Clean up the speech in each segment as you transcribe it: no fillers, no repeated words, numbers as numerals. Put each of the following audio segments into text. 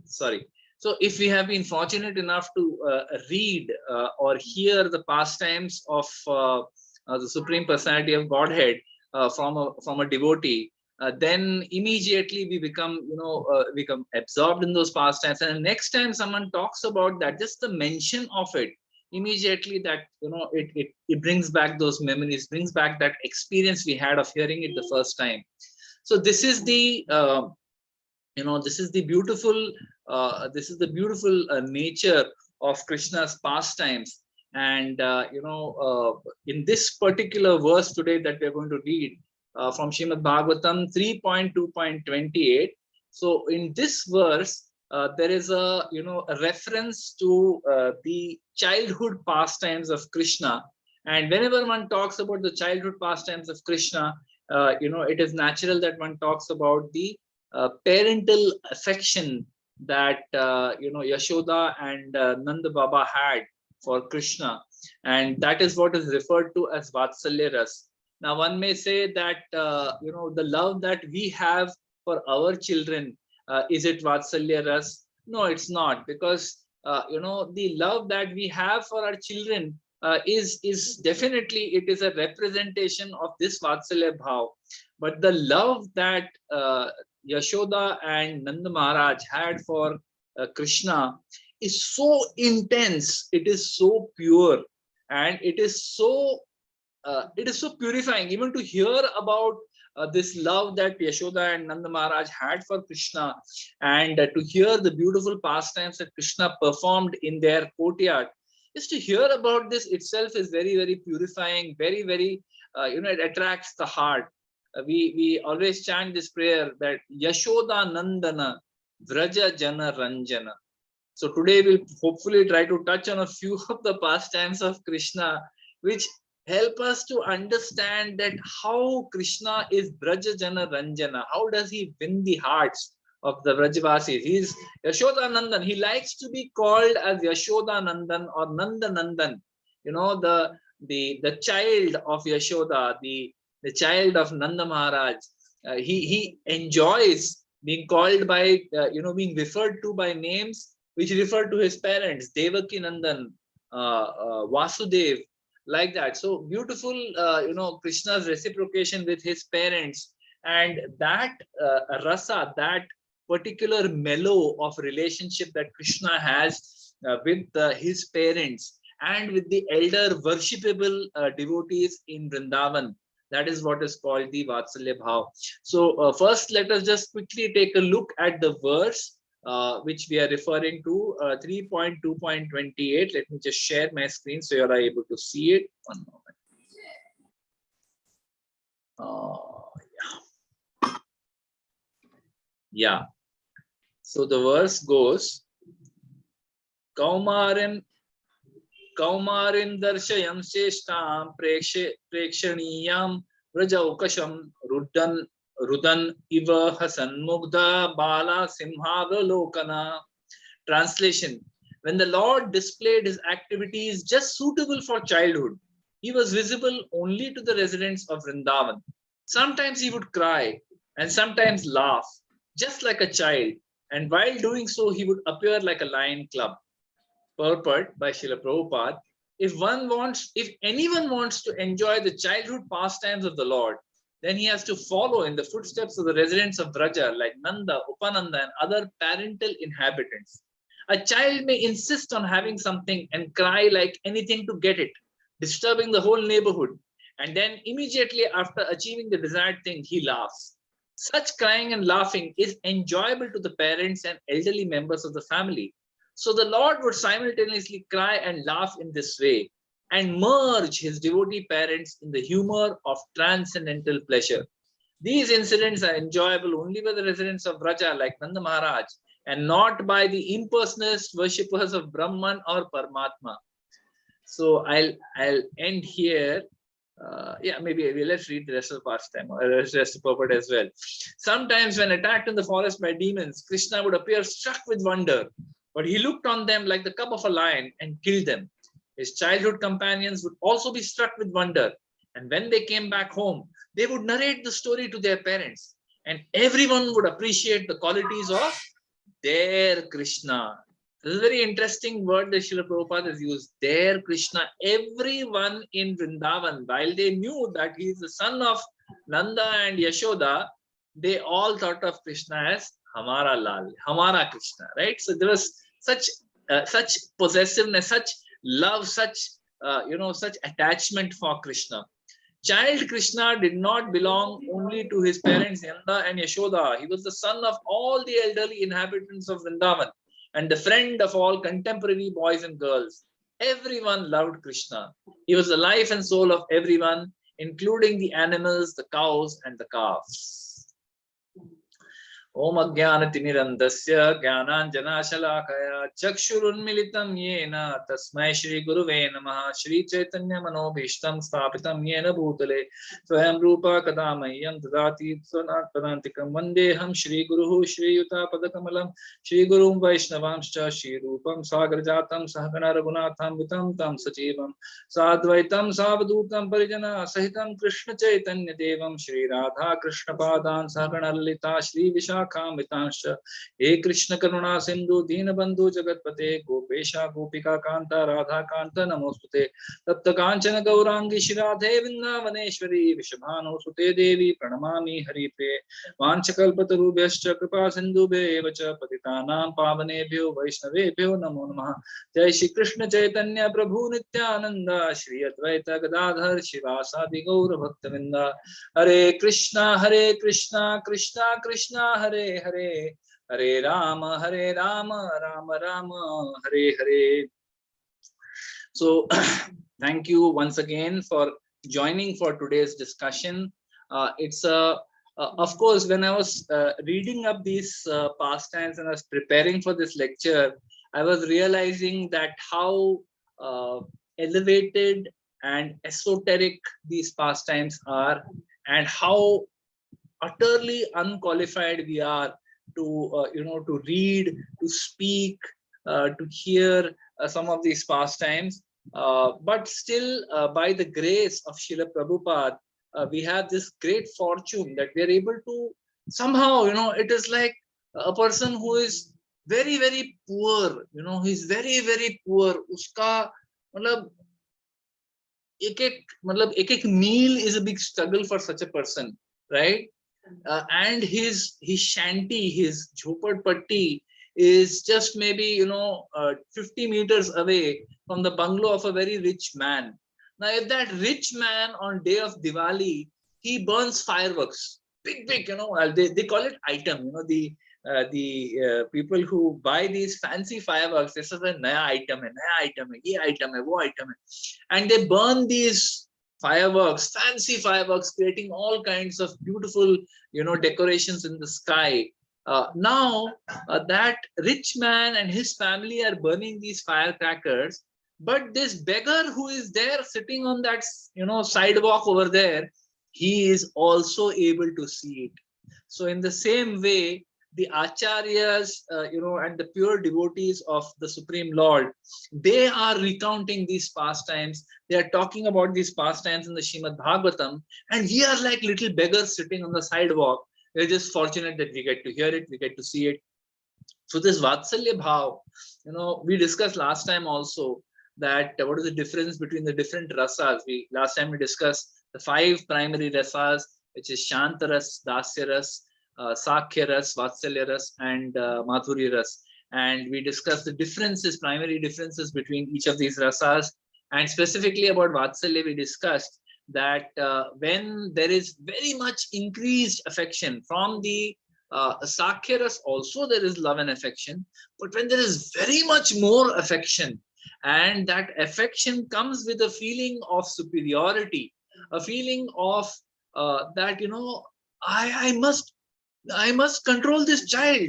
sorry. So if we have been fortunate enough to read or hear the pastimes of the Supreme Personality of Godhead from a devotee, then immediately we become, become absorbed in those pastimes. And the next time someone talks about that, just the mention of it, immediately that, it brings back those memories, brings back that experience we had of hearing it the first time. So this is the this is the beautiful nature of Krishna's pastimes. And in this particular verse today that we're going to read from Srimad Bhagavatam 3.2.28, so in this verse there is a a reference to the childhood pastimes of Krishna. And whenever one talks about the childhood pastimes of Krishna, it is natural that one talks about the parental affection that Yashoda and Nanda Baba had for Krishna, and that is what is referred to as Vatsalya Rasa. Now one may say that the love that we have for our children, is it Vatsalya Rasa? No, it's not, because the love that we have for our children is definitely, it is a representation of this Vatsalya Bhav. But the love that Yashoda and Nanda Maharaj had for Krishna is so intense, it is so pure, and it is so purifying. Even to hear about this love that Yashoda and Nanda Maharaj had for Krishna, and to hear the beautiful pastimes that Krishna performed in their courtyard, just to hear about this itself is very, very purifying, very, very, it attracts the heart. We always chant this prayer that Yashoda Nandana Vraja Jana Ranjana. So today we'll hopefully try to touch on a few of the pastimes of Krishna, which help us to understand that how Krishna is Vraja Jana Ranjana. How does he win the hearts of the Vrajavasis? He's Yashoda Nandan. He likes to be called as Yashoda Nandan or Nanda Nandan. The child of Yashoda, the child of Nanda Maharaj. He enjoys being called by, being referred to by names which refer to his parents, Devaki Nandan, Vasudev, like that. So beautiful, Krishna's reciprocation with his parents, and that rasa, that particular mellow of relationship that Krishna has with his parents and with the elder worshipable devotees in Vrindavan. That is what is called the Vatsalya Bhav. So first, let us just quickly take a look at the verse which we are referring to, 3.2.28. Let me just share my screen so you are able to see it. One moment. Yeah. So the verse goes, Kaumarim darshayam seshtam prekshaniyam vrajaukasham rudan iva hasan mugdha bala simhavalokana. Translation: when the Lord displayed his activities just suitable for childhood, he was visible only to the residents of Vrindavan. Sometimes he would cry and sometimes laugh, just like a child, and while doing so, he would appear like a lion cub. Purport by Srila Prabhupada: if anyone wants to enjoy the childhood pastimes of the Lord, then he has to follow in the footsteps of the residents of Vraja like Nanda, Upananda, and other parental inhabitants. A child may insist on having something and cry like anything to get it, disturbing the whole neighborhood, and then immediately after achieving the desired thing, he laughs. Such crying and laughing is enjoyable to the parents and elderly members of the family. So the Lord would simultaneously cry and laugh in this way and merge his devotee parents in the humor of transcendental pleasure. These incidents are enjoyable only by the residents of Vraja like Nanda Maharaj, and not by the impersonalist worshippers of Brahman or Paramatma. So I'll end here. Maybe let's read the rest of the pastime, or the rest of the purport as well. Sometimes when attacked in the forest by demons, Krishna would appear struck with wonder, but he looked on them like the cub of a lion and killed them. His childhood companions would also be struck with wonder, and when they came back home, they would narrate the story to their parents, and everyone would appreciate the qualities of their Krishna. This is a very interesting word that Srila Prabhupada has used. Their Krishna. Everyone in Vrindavan, while they knew that he is the son of Nanda and Yashoda, they all thought of Krishna as Hamara Lal, Hamara Krishna, right? So there was such possessiveness, such love, such such attachment for Krishna. Child Krishna did not belong only to his parents Nanda and Yashoda. He was the son of all the elderly inhabitants of Vrindavan and the friend of all contemporary boys and girls. Everyone loved Krishna. He was the life and soul of everyone, including the animals, the cows, and the calves. ओम अज्ञानतिमिरन्धस्य ज्ञानाञ्जनशलाकया चक्षुरुन्मिलितं येन तस्मै श्रीगुरुवे नमः। श्रीचैतन्यमनोभीष्टं स्थापितं येन भूतले स्वयं रूप कदा मह्यं ददाति स्वनात्पदान्तिकं। वन्देऽहं श्रीगुरुः श्रीयुतापदकमलं श्रीगुरुं वैष्णवांश्च श्रीरूपं सागरजातं सहगण रघुनाथान्वितं तं सजीवं साद्वैतं सावधूतं परिजनसहितं कृष्णचैतन्यदेवं श्रीराधा कृष्णपादान् सहगण ललिता श्रीविशाखान्वितांश्च। हे कृष्ण करुणा सिंधु दीनबंधु जगतपते गोपेशा गोपिका कांता राधा कांत नमोस्तुते। तप्त कांचन गौरांगी श्रीराधे वृंदावनेश्वरी वृषभानुसुते देवी प्रणमामि हरिप्रिये। वाञ्छकल्पतरुभ्यश्च कृपा सिन्धुभ्येव च पतितानां पावनेभ्यो वैष्णवेभ्यो नमो नमः। जय श्री कृष्ण चैतन्य प्रभु नित्यानंद श्री अद्वैत गदाधर शिवासादि गौर भक्तवृंद। हरे कृष्णा कृष्णा कृष्णा हरे हरे, हरे Ram Ram Ram Hare Hare. So thank you once again for joining for today's discussion. It's of course, when I was reading up these pastimes and I was preparing for this lecture, I was realizing that how elevated and esoteric these pastimes are, and how utterly unqualified we are to to read, to speak, to hear some of these pastimes. But still, by the grace of Srila Prabhupada, we have this great fortune that we are able to somehow, it is like a person who is very, very poor, he's very, very poor. Uska, matlab, एक meal is a big struggle for such a person, right? And his shanty, his jhoppadpatti is just maybe 50 meters away from the bungalow of a very rich man. Now, if that rich man on day of Diwali, he burns fireworks, big, they call it item. The people who buy these fancy fireworks, this is a naya item hai, ye item hai, wo item hai, and they burn these fireworks, fancy fireworks, creating all kinds of beautiful, decorations in the sky. Now, that rich man and his family are burning these firecrackers, but this beggar who is there sitting on that, sidewalk over there, he is also able to see it. So in the same way, the acharyas, and the pure devotees of the Supreme Lord, they are recounting these pastimes. They are talking about these pastimes in the Srimad Bhagavatam, and we are like little beggars sitting on the sidewalk. We're just fortunate that we get to hear it, we get to see it. So this Vatsalya Bhav, we discussed last time also that what is the difference between the different rasas. Last time we discussed the 5 primary rasas, which is Shantaras, Dasyaras, Sakhya Ras, Vatsalya Ras, and Madhurya Ras. And we discussed the differences, primary differences between each of these rasas. And specifically about Vatsalya, we discussed that when there is very much increased affection from the Sakhya Ras, also there is love and affection. But when there is very much more affection, and that affection comes with a feeling of superiority, a feeling of that, I must control this child.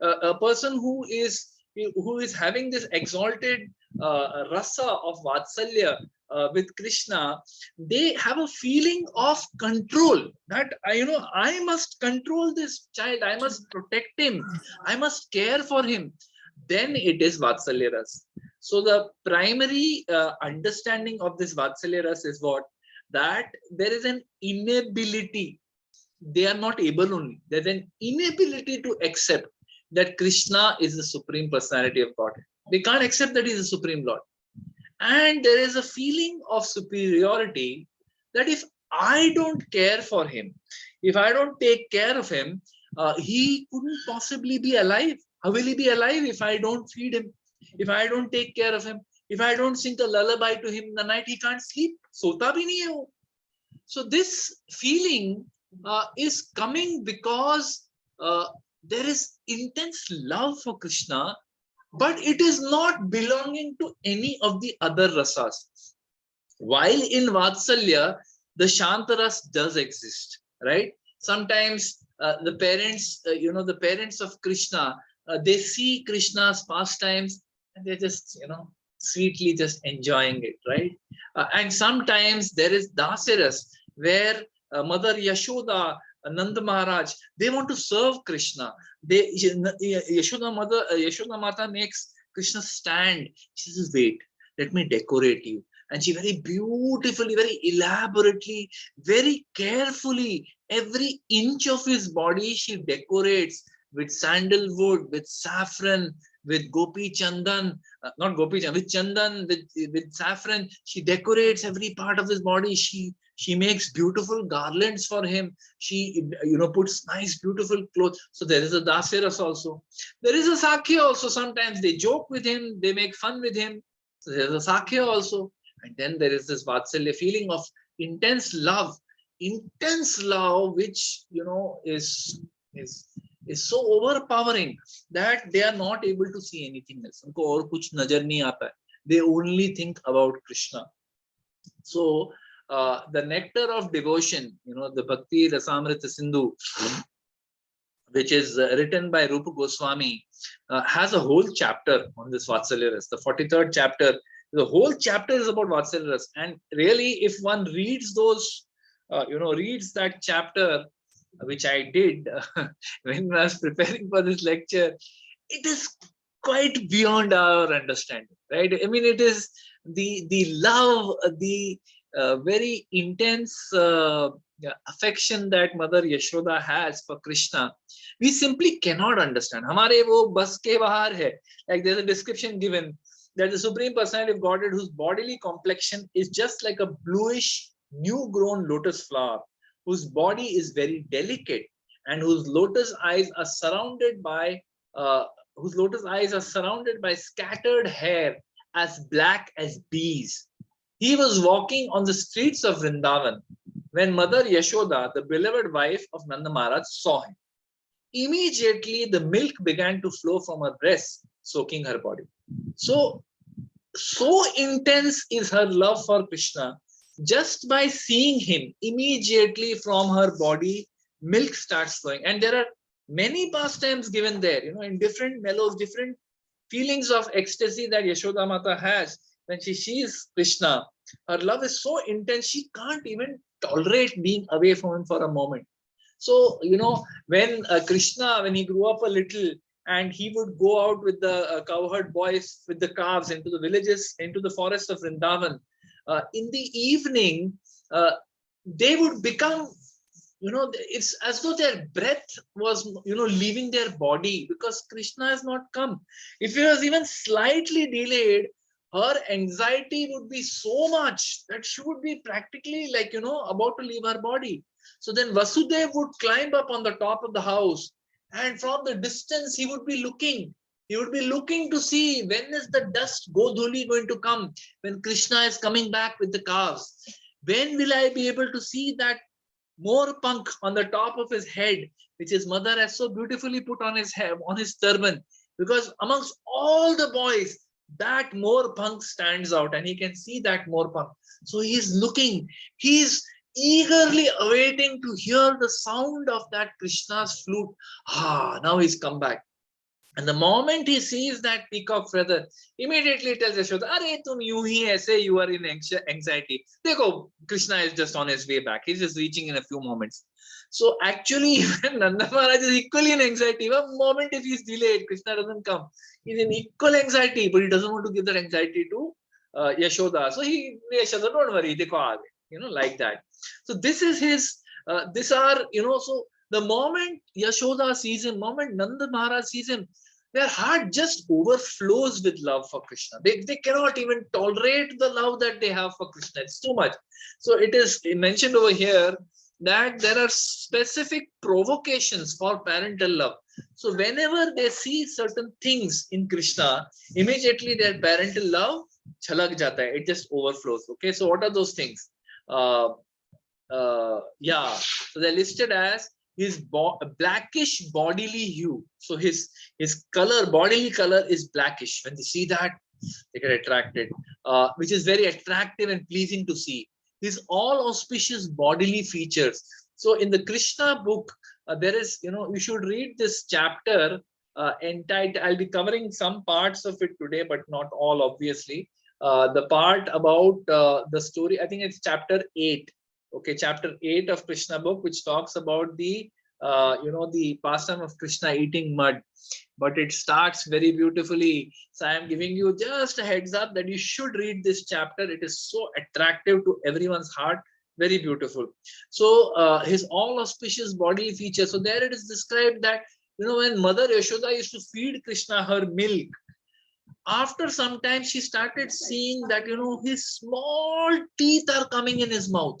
A person who is having this exalted rasa of Vatsalya with Krishna, they have a feeling of control that I must control this child, I must protect him, I must care for him. Then it is Vatsalya Ras. So the primary understanding of this Vatsalya Ras is what? That there is an inability. They are not able only. There's an inability to accept that Krishna is the Supreme Personality of Godhead. They can't accept that he is the Supreme Lord. And there is a feeling of superiority that if I don't care for him, if I don't take care of him, he couldn't possibly be alive. How will he be alive if I don't feed him? If I don't take care of him? If I don't sing a lullaby to him in the night, he can't sleep. Sota bhi nahi hai wo. So this feeling is coming because there is intense love for Krishna, but it is not belonging to any of the other rasas. While in Vatsalya, the Shantaras does exist, right? Sometimes the parents, the parents of Krishna, they see Krishna's pastimes and they're just, sweetly just enjoying it, right? And sometimes there is Dasaras, where Mother Yashoda, Nanda Maharaj, they want to serve Krishna. Yashoda Mata makes Krishna stand. She says, wait, let me decorate you. And she very beautifully, very elaborately, very carefully, every inch of his body she decorates with sandalwood, with saffron, with gopi chandan, not gopi chandan, with chandan, with saffron. She decorates every part of his body. She makes beautiful garlands for him. She, puts nice, beautiful clothes. So there is a Dasaras also. There is a Sakhya also. Sometimes they joke with him, they make fun with him. So there is a Sakhya also. And then there is this Vatsalya feeling of intense love, which, is so overpowering that they are not able to see anything else. Unko aur kuch nazar nahi aata hai. They only think about Krishna. So the nectar of devotion, the Bhakti Rasamrita Sindhu, which is written by Rupa Goswami, has a whole chapter on this Vatsalya Rasa. The 43rd chapter, the whole chapter is about Vatsalya Rasa. And really, if one reads those, reads that chapter, which I did when I was preparing for this lecture, it is quite beyond our understanding, right? I mean, it is the love, the very intense affection that Mother Yashoda has for Krishna. We simply cannot understand. Hamare wo bas ke bahar hai. Like there's a description given that the Supreme Personality of Godhead, whose bodily complexion is just like a bluish, new-grown lotus flower, whose body is very delicate, and whose lotus eyes are surrounded by scattered hair as black as bees. He was walking on the streets of Vrindavan when Mother Yashoda, the beloved wife of Nanda Maharaj, saw him. Immediately, the milk began to flow from her breast, soaking her body. So intense is her love for Krishna. Just by seeing him, immediately from her body, milk starts flowing. And there are many pastimes given there, in different mellows, different feelings of ecstasy that Yashoda Mata has when she sees Krishna. Her love is so intense, she can't even tolerate being away from him for a moment. So, when Krishna, when he grew up a little, and he would go out with the cowherd boys, with the calves, into the villages, into the forest of Vrindavan. In the evening, they would become, it's as though their breath was, leaving their body because Krishna has not come. If it was even slightly delayed, her anxiety would be so much that she would be practically like, about to leave her body. So then Vasudev would climb up on the top of the house, and from the distance he would be looking. He would be looking to see when is the dust Godhuli going to come, when Krishna is coming back with the calves. When will I be able to see that more punk on the top of his head, which his mother has so beautifully put on his head, on his turban? Because amongst all the boys, that more punk stands out, and he can see that more punk. So he's looking, he's eagerly awaiting to hear the sound of that Krishna's flute. Now he's come back. And the moment he sees that peacock feather, immediately tells Yashoda, "Arey, tum yu hi aise, you are in anxiety. Dekho, Krishna is just on his way back. He's just reaching in a few moments." So actually, even Nanda Maharaj is equally in anxiety. One moment if he's delayed, Krishna doesn't come. He's in equal anxiety, but he doesn't want to give that anxiety to Yashoda. So Yashoda, don't worry, dekho aage, like that. So this is his, these are, so The moment Yashoda sees him, moment Nanda Maharaj sees him, their heart just overflows with love for Krishna. They cannot even tolerate the love that they have for Krishna. It's too much. So it is mentioned over here that there are specific provocations for parental love. So whenever they see certain things in Krishna, immediately their parental love chalak jata hai. It just overflows. Okay, so what are those things? Yeah, so they're listed as his blackish bodily hue. So his color, bodily color is blackish. When they see that, they get attracted, which is very attractive and pleasing to see. His all auspicious bodily features. So in the Krishna book, there is, you should read this chapter entitled, I'll be covering some parts of it today, but not all, obviously. The part about the story, I think it's chapter 8. Okay, chapter 8 of Krishna book, which talks about the the pastime of Krishna eating mud, but it starts very beautifully. So I am giving you just a heads up that you should read this chapter. It is so attractive to everyone's heart, very beautiful. So his all auspicious bodily features. So there it is described that when Mother Yashoda used to feed Krishna her milk, after some time she started seeing that his small teeth are coming in his mouth,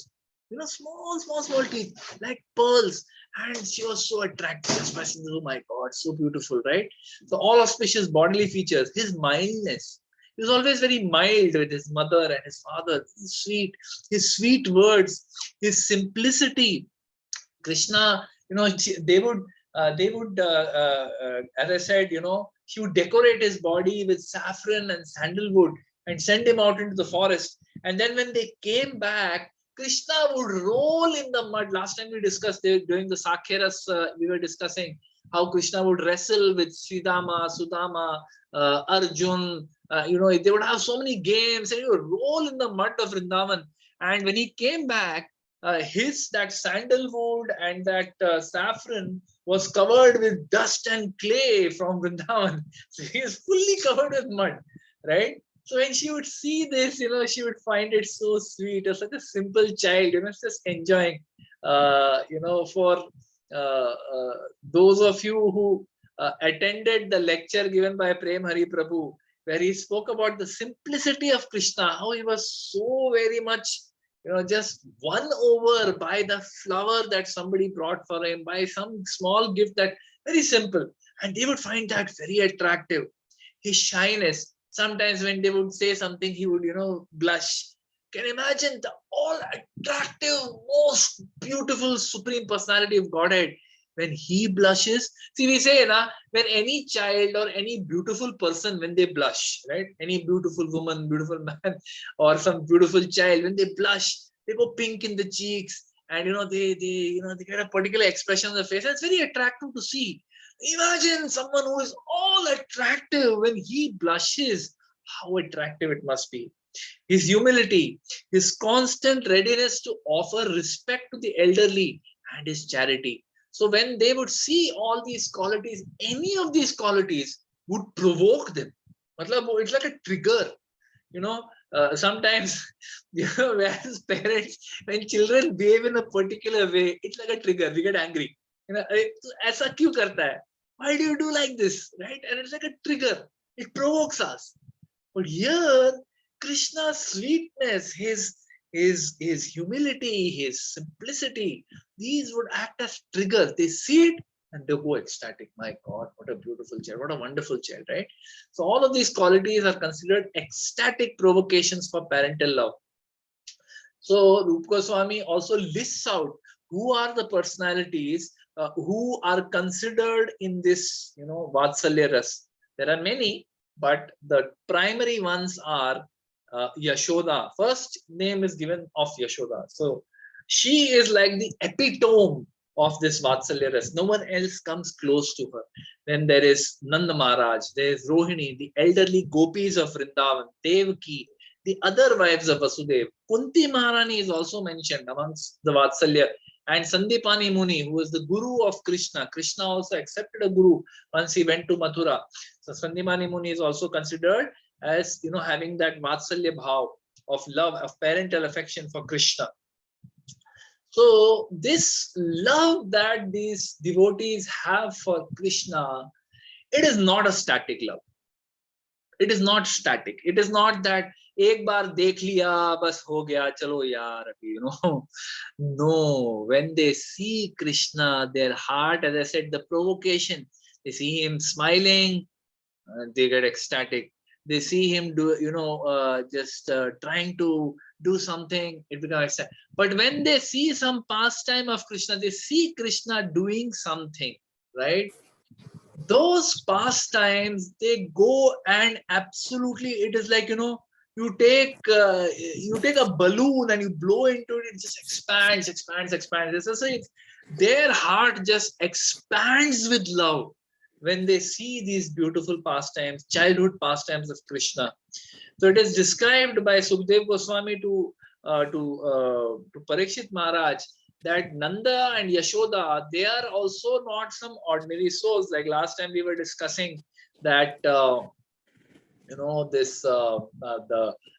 small teeth like pearls, and she was so attractive, especially, oh my god, so beautiful, right? So all auspicious bodily features, his mildness, he was always very mild with his mother and his father, his sweet words, his simplicity. Krishna, as I said, he would decorate his body with saffron and sandalwood and send him out into the forest. And then when they came back, Krishna would roll in the mud. Last time we discussed during the Sakheras, we were discussing how Krishna would wrestle with Sridama, Sudama, Arjun. They would have so many games, and he would roll in the mud of Vrindavan. And when he came back, that sandalwood and that saffron was covered with dust and clay from Vrindavan. So he is fully covered with mud, right? So when she would see this, she would find it so sweet. As such a simple child, just enjoying. For those of you who attended the lecture given by Prem Hari Prabhu, where he spoke about the simplicity of Krishna, how he was so very much just won over by the flower that somebody brought for him, by some small gift, that very simple. And they would find that very attractive. His shyness. Sometimes when they would say something, he would, blush. Can you imagine the all attractive, most beautiful, supreme personality of Godhead? When he blushes, see, we say, when any child or any beautiful person, when they blush, right? Any beautiful woman, beautiful man, or some beautiful child, when they blush, they go pink in the cheeks, and they get a particular expression on the face. And it's very attractive to see. Imagine someone who is all attractive when he blushes. How attractive it must be. His humility, his constant readiness to offer respect to the elderly, and his charity. So when they would see all these qualities, any of these qualities would provoke them. It's like a trigger. Sometimes, as parents, when children behave in a particular way, it's like a trigger. We get angry. Aisa kyun karta hai? Why do you do like this? Right? And it's like a trigger. It provokes us. But here, Krishna's sweetness, his humility, his simplicity, these would act as triggers. They see it and they go ecstatic. My God, what a beautiful child, what a wonderful child, right? So all of these qualities are considered ecstatic provocations for parental love. So Rupa Goswami also lists out who are the personalities who are considered in this, Vatsalya Rasa. There are many, but the primary ones are Yashoda. First name is given of Yashoda. So she is like the epitome of this Vatsalya Rasa. No one else comes close to her. Then there is Nanda Maharaj, there is Rohini, the elderly gopis of Vrindavan, Devaki, the other wives of Vasudeva. Kunti Maharani is also mentioned amongst the Vatsalya. And Sandipani Muni, who is the guru of Krishna. Krishna also accepted a guru once he went to Mathura. So Sandipani Muni is also considered as, having that Vatsalya bhav of love, of parental affection for Krishna. So this love that these devotees have for Krishna, it is not a static love. It is not static. It is not that एक बार देख लिया बस हो गया चलो यार अभी, no, when they see Krishna, their heart, as I said, the provocation, they see him smiling, they get ecstatic. They see him do, just trying to do something, it becomes ecstatic. But when they see some pastime of Krishna, they see Krishna doing something, right? Those pastimes, they go and absolutely, it is like, you take a balloon and you blow into it, it just expands, expands, expands. Their heart just expands with love when they see these beautiful pastimes, childhood pastimes of Krishna. So it is described by Sukdev Goswami to Parikshit Maharaj that Nanda and Yashoda, they are also not some ordinary souls. Like last time we were discussing that the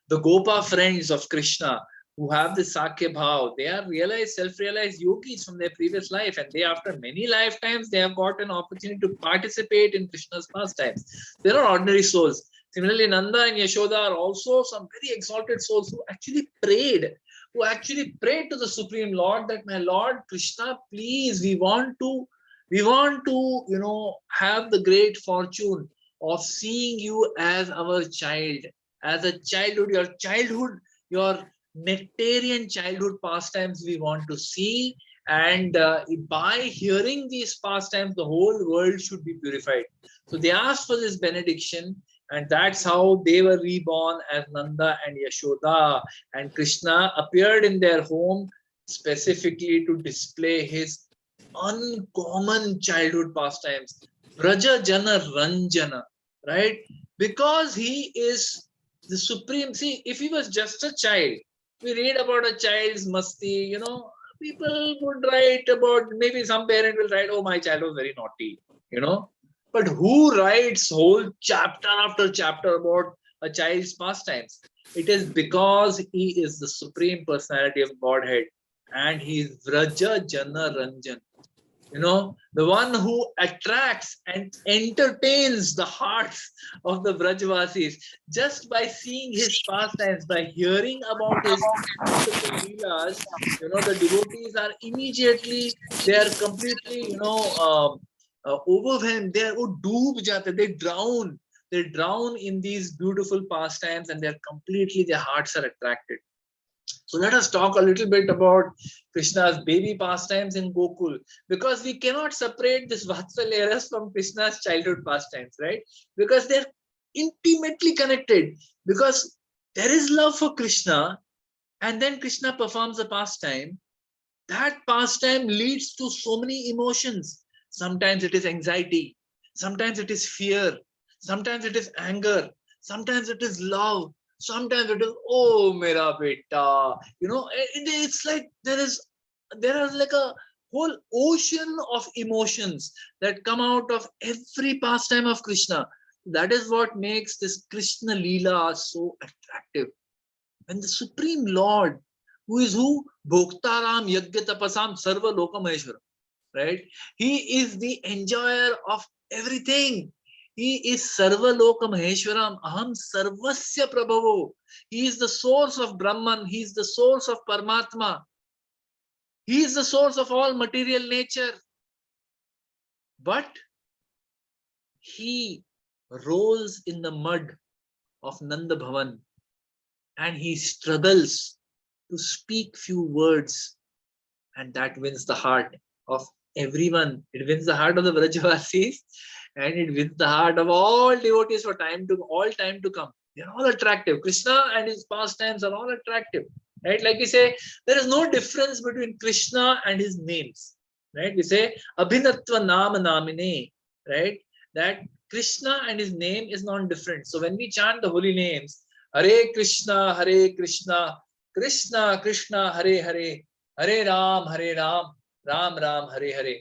Gopa friends of Krishna who have the Sakya Bhav, they are realized, self-realized yogis from their previous life, and they, after many lifetimes, they have got an opportunity to participate in Krishna's pastimes. They are not ordinary souls. Similarly, Nanda and Yashoda are also some very exalted souls who actually prayed to the Supreme Lord that, my Lord Krishna, please, we want to, have the great fortune of seeing you as our child, as a childhood, your nectarian childhood pastimes we want to see. And by hearing these pastimes, the whole world should be purified. So they asked for this benediction, and that's how they were reborn as Nanda and Yashoda. And Krishna appeared in their home specifically to display his uncommon childhood pastimes. Vraja Jana Ranjana, right? Because he is the supreme. See, if he was just a child, we read about a child's masti, people would write about, maybe some parent will write, oh, my child was very naughty, But who writes whole chapter after chapter about a child's pastimes? It is because he is the supreme personality of Godhead, and he is Vraja Jana Ranjan. The one who attracts and entertains the hearts of the Vrajavasis just by seeing his pastimes, by hearing about his beautiful leelas. The devotees are immediately, they are completely, overwhelmed. They are doob jate, they drown in these beautiful pastimes, and they're completely, their hearts are attracted. So let us talk a little bit about Krishna's baby pastimes in Gokul, because we cannot separate this Vatsalya Rasa from Krishna's childhood pastimes, right? Because they're intimately connected. Because there is love for Krishna, and then Krishna performs a pastime. That pastime leads to so many emotions. Sometimes it is anxiety, sometimes it is fear, sometimes it is anger, sometimes it is love, sometimes it is, oh mera beta, it's like there is like a whole ocean of emotions that come out of every pastime of Krishna. That is what makes this Krishna leela so attractive. When the Supreme Lord, who is who? Bhoktaram Yagya Tapasam Sarva Lokameshwara, right? He is the enjoyer of everything. He is Sarva Loka Maheshwaram, Aham Sarvasya Prabhavo. He is the source of Brahman. He is the source of Paramatma. He is the source of all material nature. But he rolls in the mud of Nanda Bhavan, and he struggles to speak few words, and that wins the heart of everyone. It wins the heart of the Vrajavasis, and it wins the heart of all devotees for all time to come. They're all attractive. Krishna and his pastimes are all attractive, right? Like we say, there is no difference between Krishna and his names, right? We say Abhinatva Nama Namine, right? That Krishna and his name is not different. So when we chant the holy names, Hare Krishna, Krishna Krishna, Hare Hare, Hare Ram, Ram Ram, Hare Hare.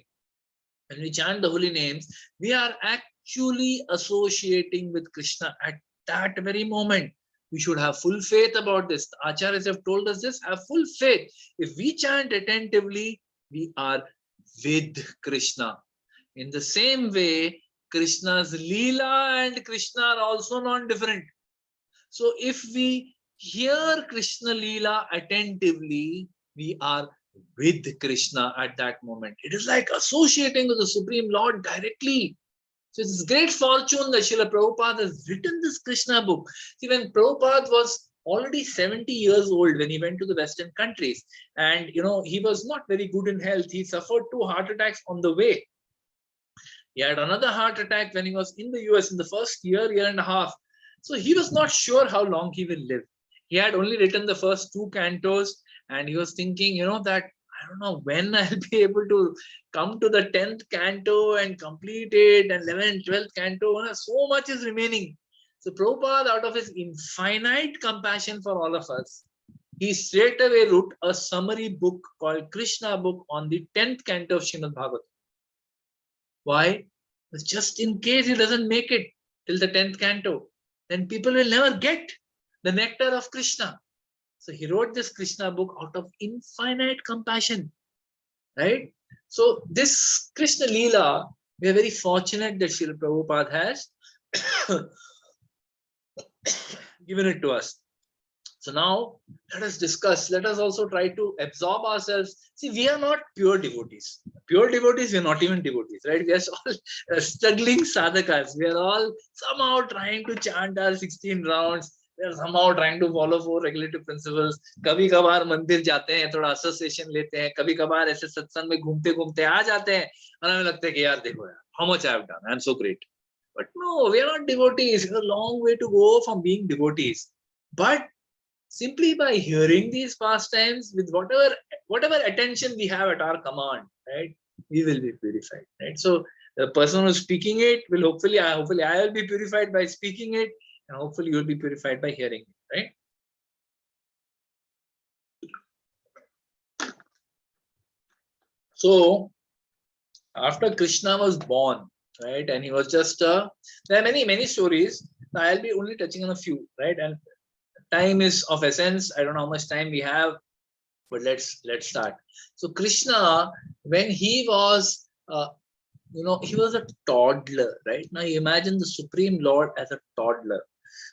When we chant the holy names, we are actually associating with Krishna at that very moment. We should have full faith about this. The acharyas have told us this, have full faith. If we chant attentively, we are with Krishna. In the same way, Krishna's leela and Krishna are also non-different. So if we hear Krishna leela attentively, we are with Krishna at that moment. It is like associating with the Supreme Lord directly. So it's great fortune that Srila Prabhupada has written this Krishna book. See, when Prabhupada was already 70 years old when he went to the Western countries, and he was not very good in health. He suffered 2 heart attacks on the way. He had another heart attack when he was in the US in the first year and a half. So he was not sure how long he will live. He had only written the first 2 cantos, and he was thinking, that I don't know when I'll be able to come to the 10th canto and complete it, and 11th, 12th canto. So much is remaining. So Prabhupada, out of his infinite compassion for all of us, he straight away wrote a summary book called Krishna book on the 10th canto of Srimad Bhagavatam. Why? Just in case he doesn't make it till the 10th canto, then people will never get the nectar of Krishna. So he wrote this Krishna book out of infinite compassion, right? So this Krishna leela, we are very fortunate that Srila Prabhupada has given it to us. So now let us discuss. Let us also try to absorb ourselves. See, we are not pure devotees. Pure devotees, we are not even devotees, right? We are all struggling sadhakas. We are all somehow trying to chant our 16 rounds. We are somehow trying to follow 4 regulative principles. कभी कभार मंदिर जाते हैं, थोड़ा association लेते हैं. कभी कभार ऐसे सत्संग में घूमते घूमते आ जाते हैं, और हमें लगता है कि यार देखो यार, how much I have done. I am so great. But no, we are not devotees. It's a long way to go from being devotees. But simply by hearing these pastimes with whatever attention we have at our command, right, we will be purified, right? So the person who's speaking it will hopefully I will be purified by speaking it, and hopefully you will be purified by hearing it, right? So after Krishna was born, right, and he was just there are many stories. I'll be only touching on a few, right? And time is of essence. I don't know how much time we have, but let's start. So Krishna, when he was he was a toddler, right? Now you imagine the Supreme Lord as a toddler.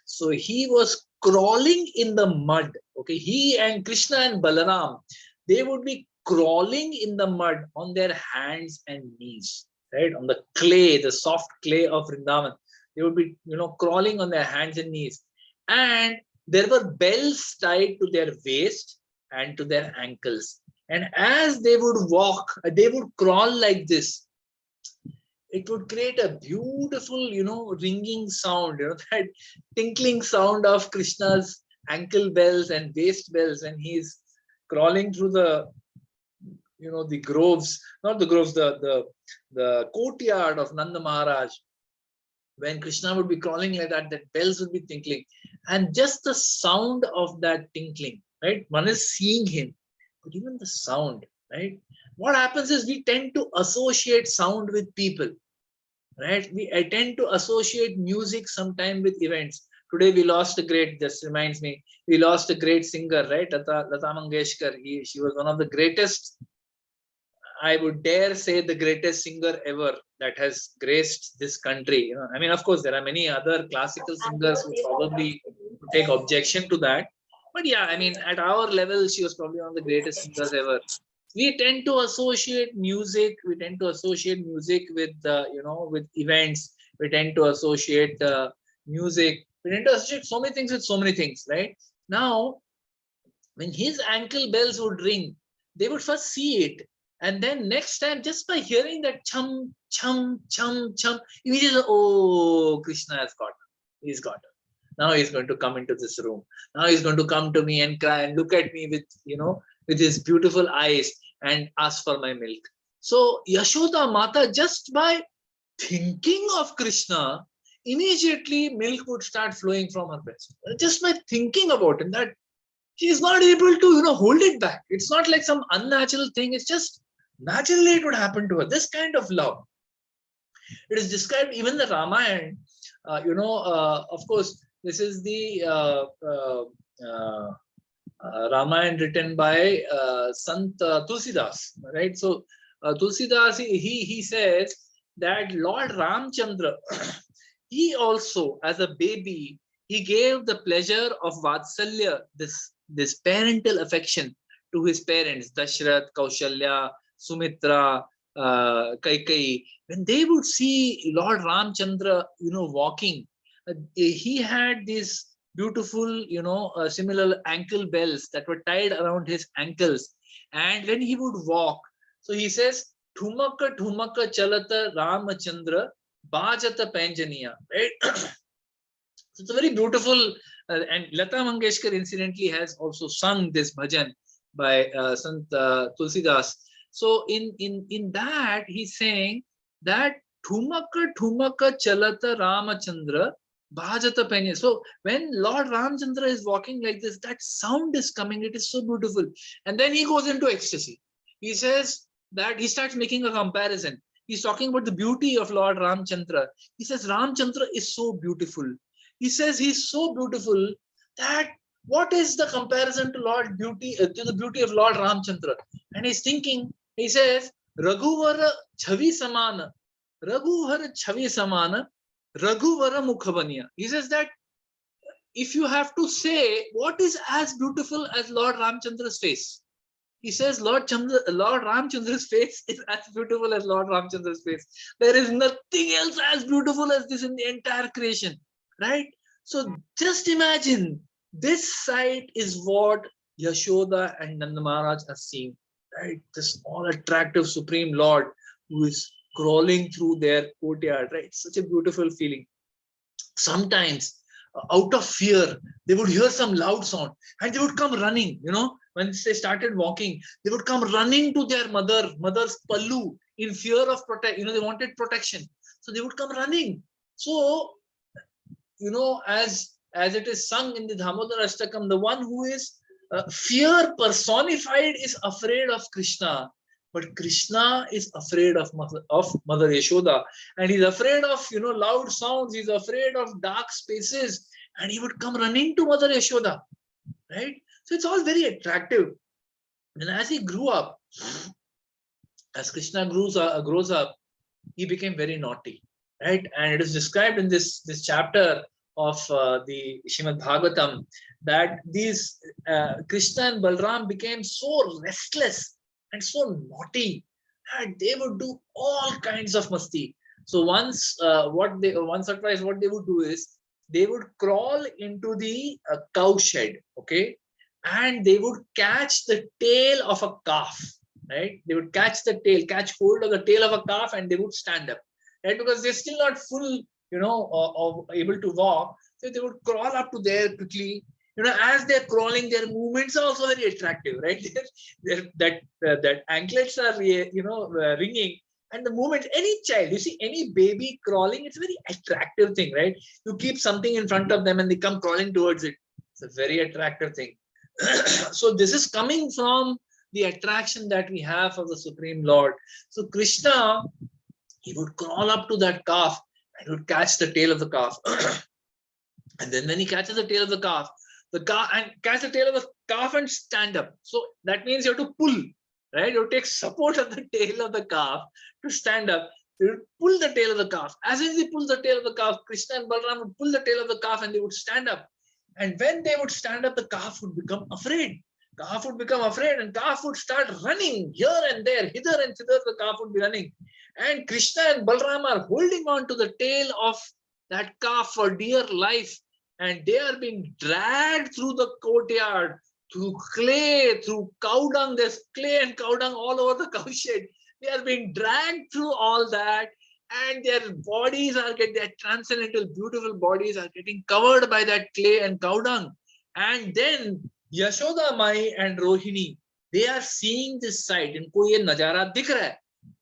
So he was crawling in the mud. Okay, he and Krishna and Balaram, they would be crawling in the mud on their hands and knees, right? On the clay, the soft clay of Vrindavan. They would be, crawling on their hands and knees. And there were bells tied to their waist and to their ankles. And as they would walk, they would crawl like this. It would create a beautiful, ringing sound, that tinkling sound of Krishna's ankle bells and waist bells. And he's crawling through the, the groves, not the groves, the courtyard of Nanda Maharaj. When Krishna would be crawling like that, that bells would be tinkling. And just the sound of that tinkling, right? One is seeing him, but even the sound, right? What happens is we tend to associate sound with people, right? We tend to associate music sometime with events. Today we lost a great, just reminds me, we lost a great singer, right? Lata Mangeshkar. She was one of the greatest, I would dare say the greatest singer ever that has graced this country. I mean, of course, there are many other classical singers who probably take objection to that. But yeah, I mean, at our level, she was probably one of the greatest singers ever. We tend to associate music. We tend to associate music with, with events. We tend to associate music. We tend to associate so many things with so many things, right? Now, when his ankle bells would ring, they would first see it. And then next time, just by hearing that chum, chum, chum, chum, immediately, oh, Krishna has got her. He's got her. Now he's going to come into this room. Now he's going to come to me and cry and look at me with, with his beautiful eyes and ask for my milk. So Yashoda Mata, just by thinking of Krishna, immediately milk would start flowing from her breast. Just by thinking about him, that she is not able to, hold it back. It's not like some unnatural thing. It's just naturally it would happen to her. This kind of love. It is described even in the Ramayana. Of course, This is the Ramayana written by Sant Tulsidas, right? So Tulsidas, he says that Lord Ramchandra, he also, as a baby, he gave the pleasure of Vatsalya, this parental affection to his parents, Dashrath, Kaushalya, Sumitra, Kaikai. When they would see Lord Ramchandra, walking, he had these beautiful, similar ankle bells that were tied around his ankles. And when he would walk, so he says, Thumaka Thumaka Chalata Ramachandra Bhajata Panjaniya, right? So it's a very beautiful, and Lata Mangeshkar incidentally has also sung this bhajan by Sant Tulsidas. So in that he's saying that Thumaka Thumaka Chalata Ramachandra Bhajata Panya. So when Lord Ramchandra is walking like this, that sound is coming. It is so beautiful. And then he goes into ecstasy. He says that he starts making a comparison. He's talking about the beauty of Lord Ramchandra. He says Ramchandra is so beautiful. He says he's so beautiful that what is the comparison to Lord beauty to the beauty of Lord Ramchandra? And he's thinking. He says Raghuvara Chavi Samana, Raghuvara Chavi Samana, Raghuvara Mukhavaniya. He says that if you have to say what is as beautiful as Lord Ramchandra's face, he says Lord Ramchandra's face is as beautiful as Lord Ramchandra's face. There is nothing else as beautiful as this in the entire creation, right? So just imagine, this sight is what Yashoda and Nanda Maharaj are seeing, right? This all attractive Supreme Lord who is crawling through their courtyard, right? Such a beautiful feeling. Sometimes out of fear, they would hear some loud sound and they would come running, when they started walking, they would come running to their mother's pallu in fear of they wanted protection. So they would come running. So, as it is sung in the Damodar Ashtakam, the one who is fear personified is afraid of Krishna. But Krishna is afraid of Mother Yashoda, and he's afraid of loud sounds. He's afraid of dark spaces, and he would come running to Mother Yashoda, right? So it's all very attractive. And as he grew up, as Krishna grows up, he became very naughty, right? And it is described in this chapter of the Srimad Bhagavatam that these Krishna and Balram became so restless and so naughty that they would do all kinds of masti. So once or twice, what they would do is they would crawl into the cow shed, okay, and they would catch the tail of a calf, right? They would catch hold of the tail of a calf, and they would stand up, right? Because they're still not full, able to walk. So they would crawl up to there quickly. As they're crawling, their movements are also very attractive, right? That anklets are, ringing, and the movement. Any child, you see any baby crawling, it's a very attractive thing, right? You keep something in front of them, and they come crawling towards it. It's a very attractive thing. So this is coming from the attraction that we have for the Supreme Lord. So Krishna, he would crawl up to that calf and would catch the tail of the calf. And then when he catches the tail of the calf, and catch the tail of the calf and stand up. So that means you have to pull, right? You take support of the tail of the calf to stand up. You would pull the tail of the calf. As soon as he pulls the tail of the calf, Krishna and Balram would pull the tail of the calf and they would stand up. And when they would stand up, the calf would become afraid. Calf would become afraid and calf would start running here and there, hither and thither. The calf would be running. And Krishna and Balram are holding on to the tail of that calf for dear life. And they are being dragged through the courtyard, through clay, through cow dung. There's clay and cow dung all over the cow shed. They are being dragged through all that. And their bodies their transcendental, beautiful bodies are getting covered by that clay and cow dung. And then Yashoda Mai and Rohini, they are seeing this sight. Inko ye najara dikh raha hai.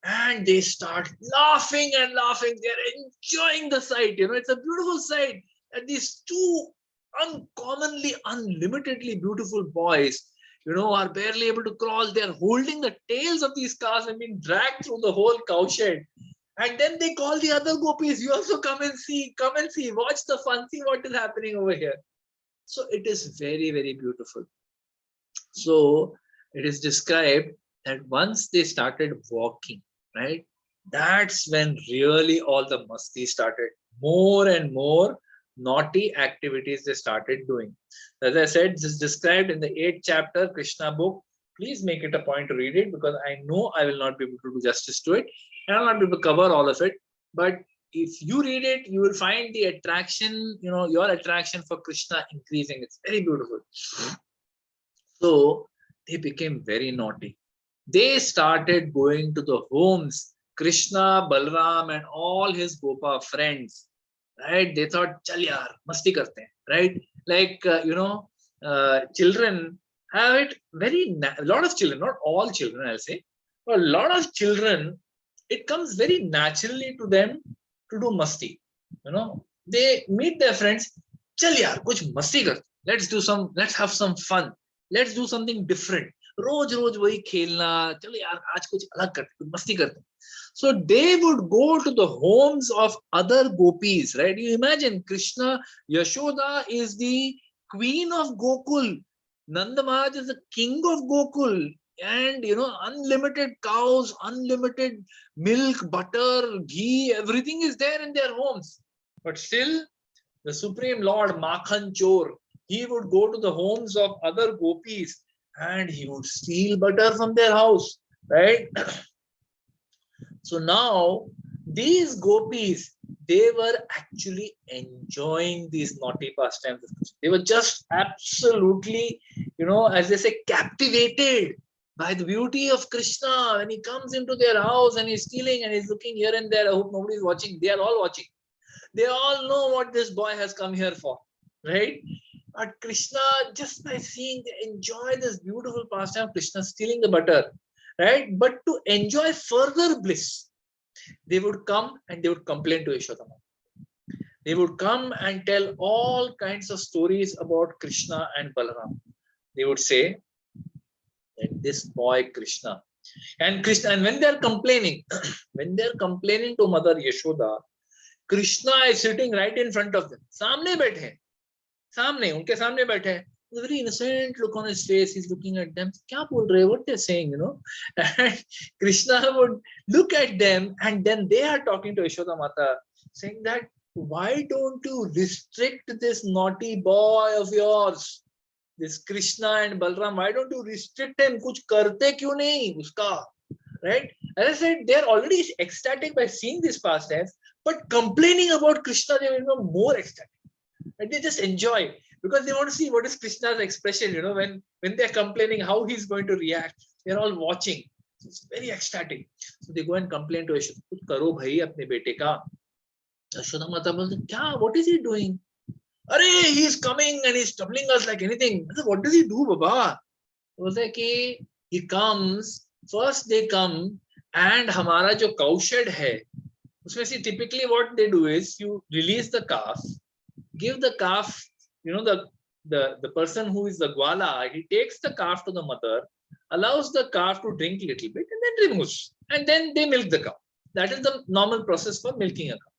And they start laughing and laughing. They're enjoying the sight. It's a beautiful sight. And these two uncommonly, unlimitedly beautiful boys, are barely able to crawl. They're holding the tails of these calves and being dragged through the whole cow shed. And then they call the other gopis, you also come and see, watch the fun, see what is happening over here. So it is very, very beautiful. So it is described that once they started walking, right, that's when really all the masti started. More and more naughty activities they started doing. As I said, this is described in the 8th chapter, Krishna book. Please make it a point to read it, because I know I will not be able to do justice to it. I will not be able to cover all of it. But if you read it, you will find the attraction, your attraction for Krishna increasing. It's very beautiful. So they became very naughty. They started going to the homes, Krishna, Balram, and all his Gopa friends. Right? They thought, chal yaar, masti karte hain, right? Like, children have it very, a lot of children, not all children, I'll say, but a lot of children, it comes very naturally to them to do masti. They meet their friends, chal yaar, kuch masti karte. Let's have some fun. Let's do something different. रोज रोज वही खेलना, चलो यार आज कुछ अलग करते, कुछ मस्ती करते. So they would go to the homes of other gopis, right? You imagine Krishna, Yashoda is the queen of Gokul. Nanda Maharaj is the king of Gokul. And, unlimited cows, unlimited milk, butter, ghee, everything is there in their homes. But still, the Supreme Lord, Makhan Chor, he would go to the homes of other gopis and he would steal butter from their house, right? So now these gopis, they were actually enjoying these naughty pastimes. They were just absolutely, as they say, captivated by the beauty of Krishna. When he comes into their house and he's stealing and he's looking here and there, I hope nobody's watching. They are all watching. They all know what this boy has come here for, right? But Krishna, just by seeing, they enjoy this beautiful pastime, Krishna stealing the butter, right? But to enjoy further bliss, they would come and they would complain to Yashoda. They would come and tell all kinds of stories about Krishna and Balaram. They would say that this boy Krishna, and when they're complaining, to Mother Yashoda, Krishna is sitting right in front of them. सामने बैठे, उनके सामने बैठे हैं. A very innocent look on his face. He's looking at them. क्या बोल रहे हैं? What they're saying, And Krishna would look at them, and then they are talking to Yashoda Mata, saying that, why don't you restrict this naughty boy of yours, this Krishna and Balram? Why don't you restrict him? कुछ करते क्यों नहीं उसका? Right? As I said, they're already ecstatic by seeing this pastime, but complaining about Krishna, they will become more ecstatic. And they just enjoy, because they want to see what is Krishna's expression, when they're complaining, how he's going to react. They're all watching. So it's very ecstatic. So they go and complain to Yashoda, कुछ करो भाई अपने बेटे का. Yashoda Mata बोलते, क्या? What is he doing? अरे, he's coming and he's troubling us like anything. What does he do, Baba? बोलते कि he comes, first they come, and हमारा जो cow shed है, उसमें से typically what they do is, you release the calf, give the calf, the person who is the gwala, he takes the calf to the mother, allows the calf to drink a little bit, and then removes. And then they milk the cow. That is the normal process for milking a cow.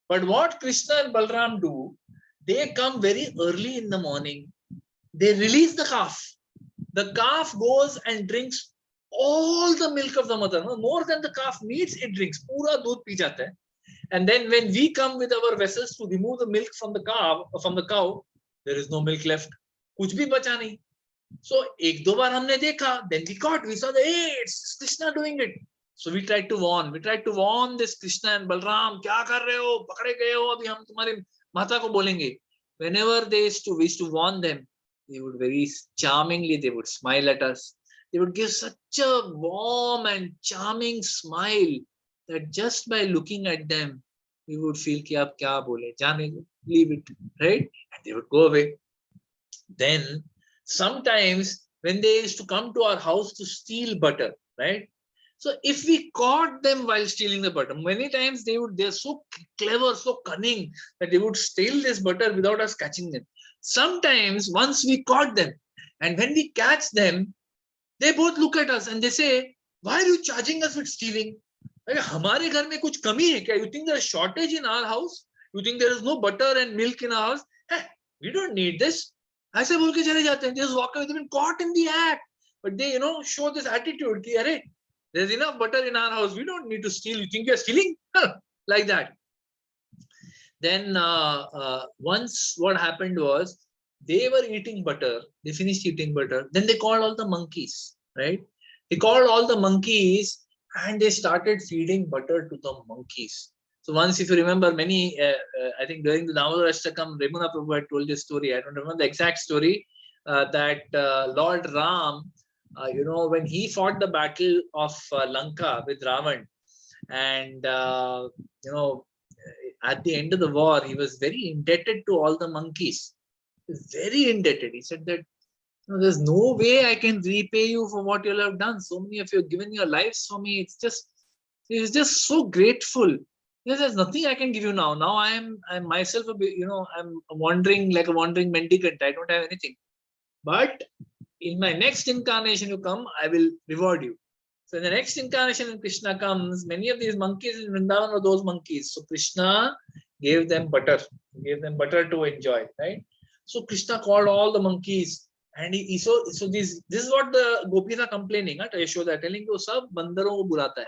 But what Krishna and Balram do, they come very early in the morning. They release the calf. The calf goes and drinks all the milk of the mother. More than the calf needs, it drinks. Pura doodh pee jata hai. And then when we come with our vessels to remove the milk from the cow, there is no milk left. Kuch bhi bacha nahi. So ek do baar humne dekha, then we caught, we saw that, hey, it's Krishna doing it. So we tried to warn this Krishna and Balram, kya kar rahe ho, pakde gaye ho, abhi hum tumhare mata ko bolenge. Whenever they used to warn them, they would very charmingly, they would smile at us. They would give such a warm and charming smile that just by looking at them, we would feel ki ab kya bole, jaane, leave it, right? And they would go away. Then sometimes when they used to come to our house to steal butter, right? So if we caught them while stealing the butter, many times they're so clever, so cunning, that they would steal this butter without us catching them. Sometimes once we caught them, and when we catch them, they both look at us and they say, why are you charging us with stealing? अरे हमारे घर में कुछ कमी है क्या? You think there is shortage in our house? You think there is no butter and milk in our house? Hey, we don't need this. ऐसे बोल के चले जाते हैं. Just walk away. They've been caught in the act, but they show this attitude कि अरे there's enough butter in our house. We don't need to steal. You think you're stealing? Like that. Then once what happened was they were eating butter. They finished eating butter. Then they called all the monkeys, right? They called all the monkeys and they started feeding butter to the monkeys. So once, if you remember, many, I think during the Damodar Ashtakam, Remuna Prabhu had told this story. I don't remember the exact story, that Lord Ram, when he fought the battle of Lanka with Ravan, and, at the end of the war, he was very indebted to all the monkeys. Very indebted. He said that, there's no way I can repay you for what you have done. So many of you have given your lives for me. It's just so grateful. There's nothing I can give you now. Now I'm myself a bit, I'm wandering like a wandering mendicant. I don't have anything. But in my next incarnation you come, I will reward you. So in the next incarnation when Krishna comes, many of these monkeys in Vrindavan are those monkeys. So Krishna gave them butter to enjoy, right? So Krishna called all the monkeys. And so this is what the gopis are complaining at Yashoda, telling you, sab bandaron ko bulata hai.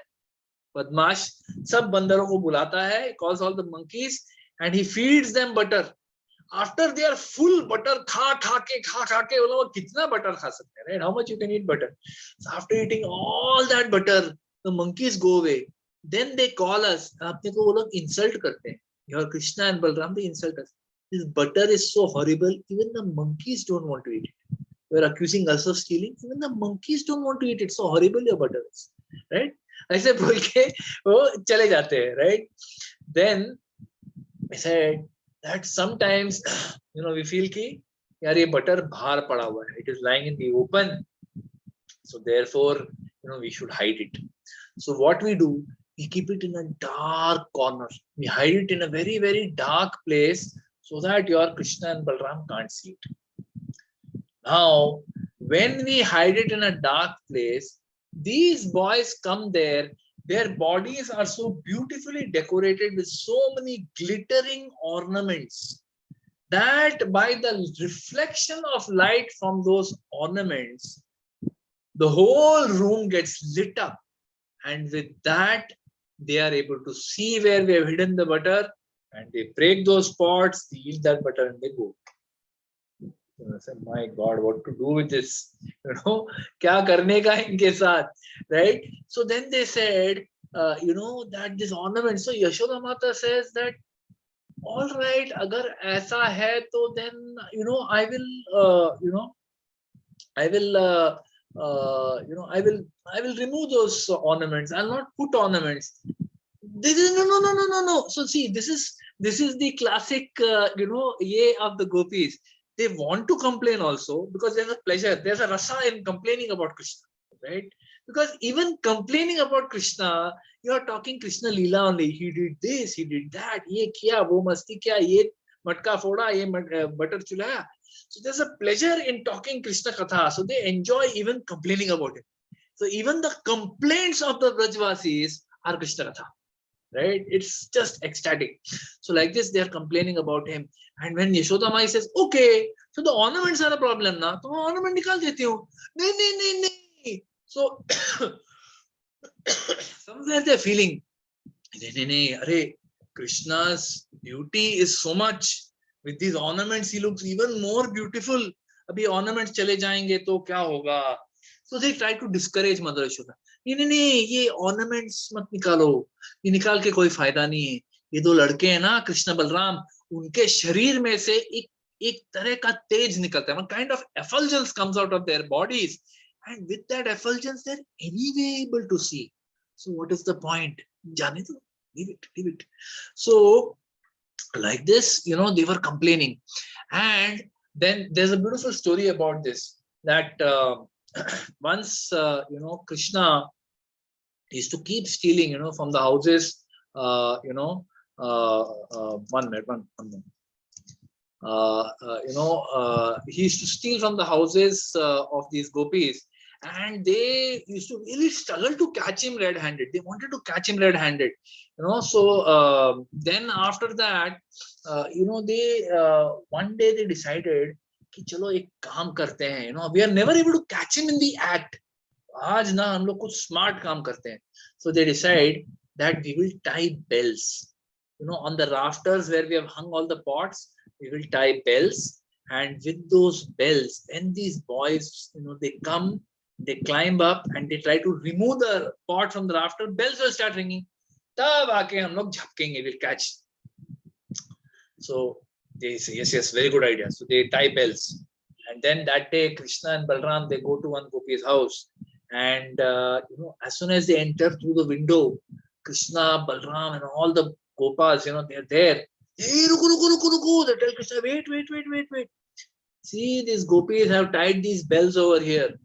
Badmash sab bandaron ko bulata hai, he calls all the monkeys and he feeds them butter. After they are full butter, kha ke, kitna butter kha sakte hain, right? How much you can eat butter? So after eating all that butter, the monkeys go away. Then they call us. Aapne ko wo log insult karte hain. Your Krishna and Balram, they insult us. This butter is so horrible, even the monkeys don't want to eat it. You are accusing us of stealing. Even the monkeys don't want to eat it. So horrible your butter is, right? ऐसे बोल के वो चले जाते हैं, right? Then I said that sometimes, we feel कि यार ये butter बाहर पड़ा हुआ है. It is lying in the open. So therefore, we should hide it. So what we do, we keep it in a dark corner. We hide it in a very, very dark place so that your Krishna and Balram can't see it. Now, when we hide it in a dark place, these boys come there, their bodies are so beautifully decorated with so many glittering ornaments that by the reflection of light from those ornaments, the whole room gets lit up. And with that, they are able to see where we have hidden the butter, and they break those pots, they eat that butter and they go. I said, my God, what to do with this? Kya karne ka inke saath, right? So then they said, that this ornament. So Yashoda Mata says that, all right, agar aisa hai, to then, I will remove those ornaments. I'll not put ornaments. This is no. So see, this is the classic, ye of the gopis. They want to complain also because there's a pleasure, there's a rasa in complaining about Krishna, right? Because even complaining about Krishna, you are talking Krishna leela only. He did this, he did that, ye kiya, wo masti kiya, ye matka foda, ye butter chulaya. So there's a pleasure in talking Krishna katha. So they enjoy even complaining about it. So even the complaints of the Vrajvasis are Krishna katha, right? It's just ecstatic. So like this, they are complaining about him. And when Yashoda Mai says, okay, so the ornaments are a problem now. So ornament nikal deti hu. Nee. So somewhere they're feeling, nee, Krishna's beauty is so much. With these ornaments, he looks even more beautiful. Abhi ornaments chale jayenge to kya hoga? So they try to discourage Mother Yashoda. नहीं, ये ornaments मत निकालो, ये निकाल के कोई फायदा नहीं है. ये दो लड़के हैं ना, कृष्ण बलराम, उनके शरीर में से एक तरह का तेज निकलता है. One kind of effulgence comes out of their bodies, and with that effulgence, they're anyway able to see. So what is the point? जाने दो, leave it. So like this, they were complaining. And then there's a beautiful story about this, that once, Krishna used to keep stealing, from the houses, 1 minute. He used to steal from the houses of these gopis, and they used to really struggle to catch him red-handed. They wanted to catch him red-handed, so then after that, they one day they decided कि चलो एक काम करते हैं, we are never able to catch him in the act. आज ना हम लोग कुछ smart काम करते हैं. So they decide that we will tie bells, on the rafters where we have hung all the pots. We will tie bells, and with those bells, then these boys, they come, they climb up, and they try to remove the pot from the rafter. Bells will start ringing. तब आके हम लोग झपकेंगे, we'll catch. So they say, yes, very good idea. So they tie bells, and then that day Krishna and Balram, they go to one gopi's house, and as soon as they enter through the window, Krishna, Balram, and all the gopas, they're there. Hey, ruko. They tell Krishna, wait. See, these gopis have tied these bells over here.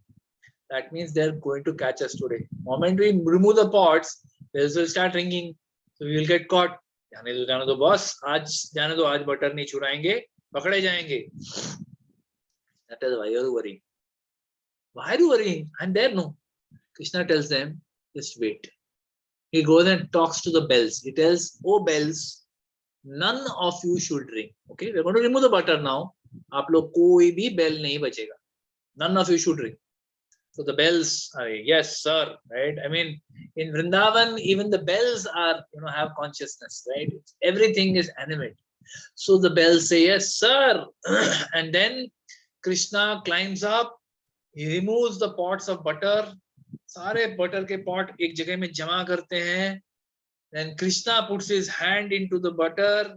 That means they're going to catch us today. Moment we remove the pots, bells will start ringing, so we will get caught. जाने दो boss, आज butter नहीं छुड़ाएंगे, पकड़े जाएंगे. That is why you're worrying. Why are you worrying? I'm there, no. Krishna tells them, just wait. He goes and talks to the bells. He tells, oh bells, none of you should ring. Okay, we're going to remove the butter now. आप लोग कोई भी bell नहीं बचेगा. None of you should ring. So the bells are, yes, sir, right? I mean, in Vrindavan, even the bells are, have consciousness, right? Everything is animate. So the bells say, yes, sir. And then Krishna climbs up. He removes the pots of butter. सारे butter के pot एक जगह में जमा करते हैं. Then Krishna puts his hand into the butter,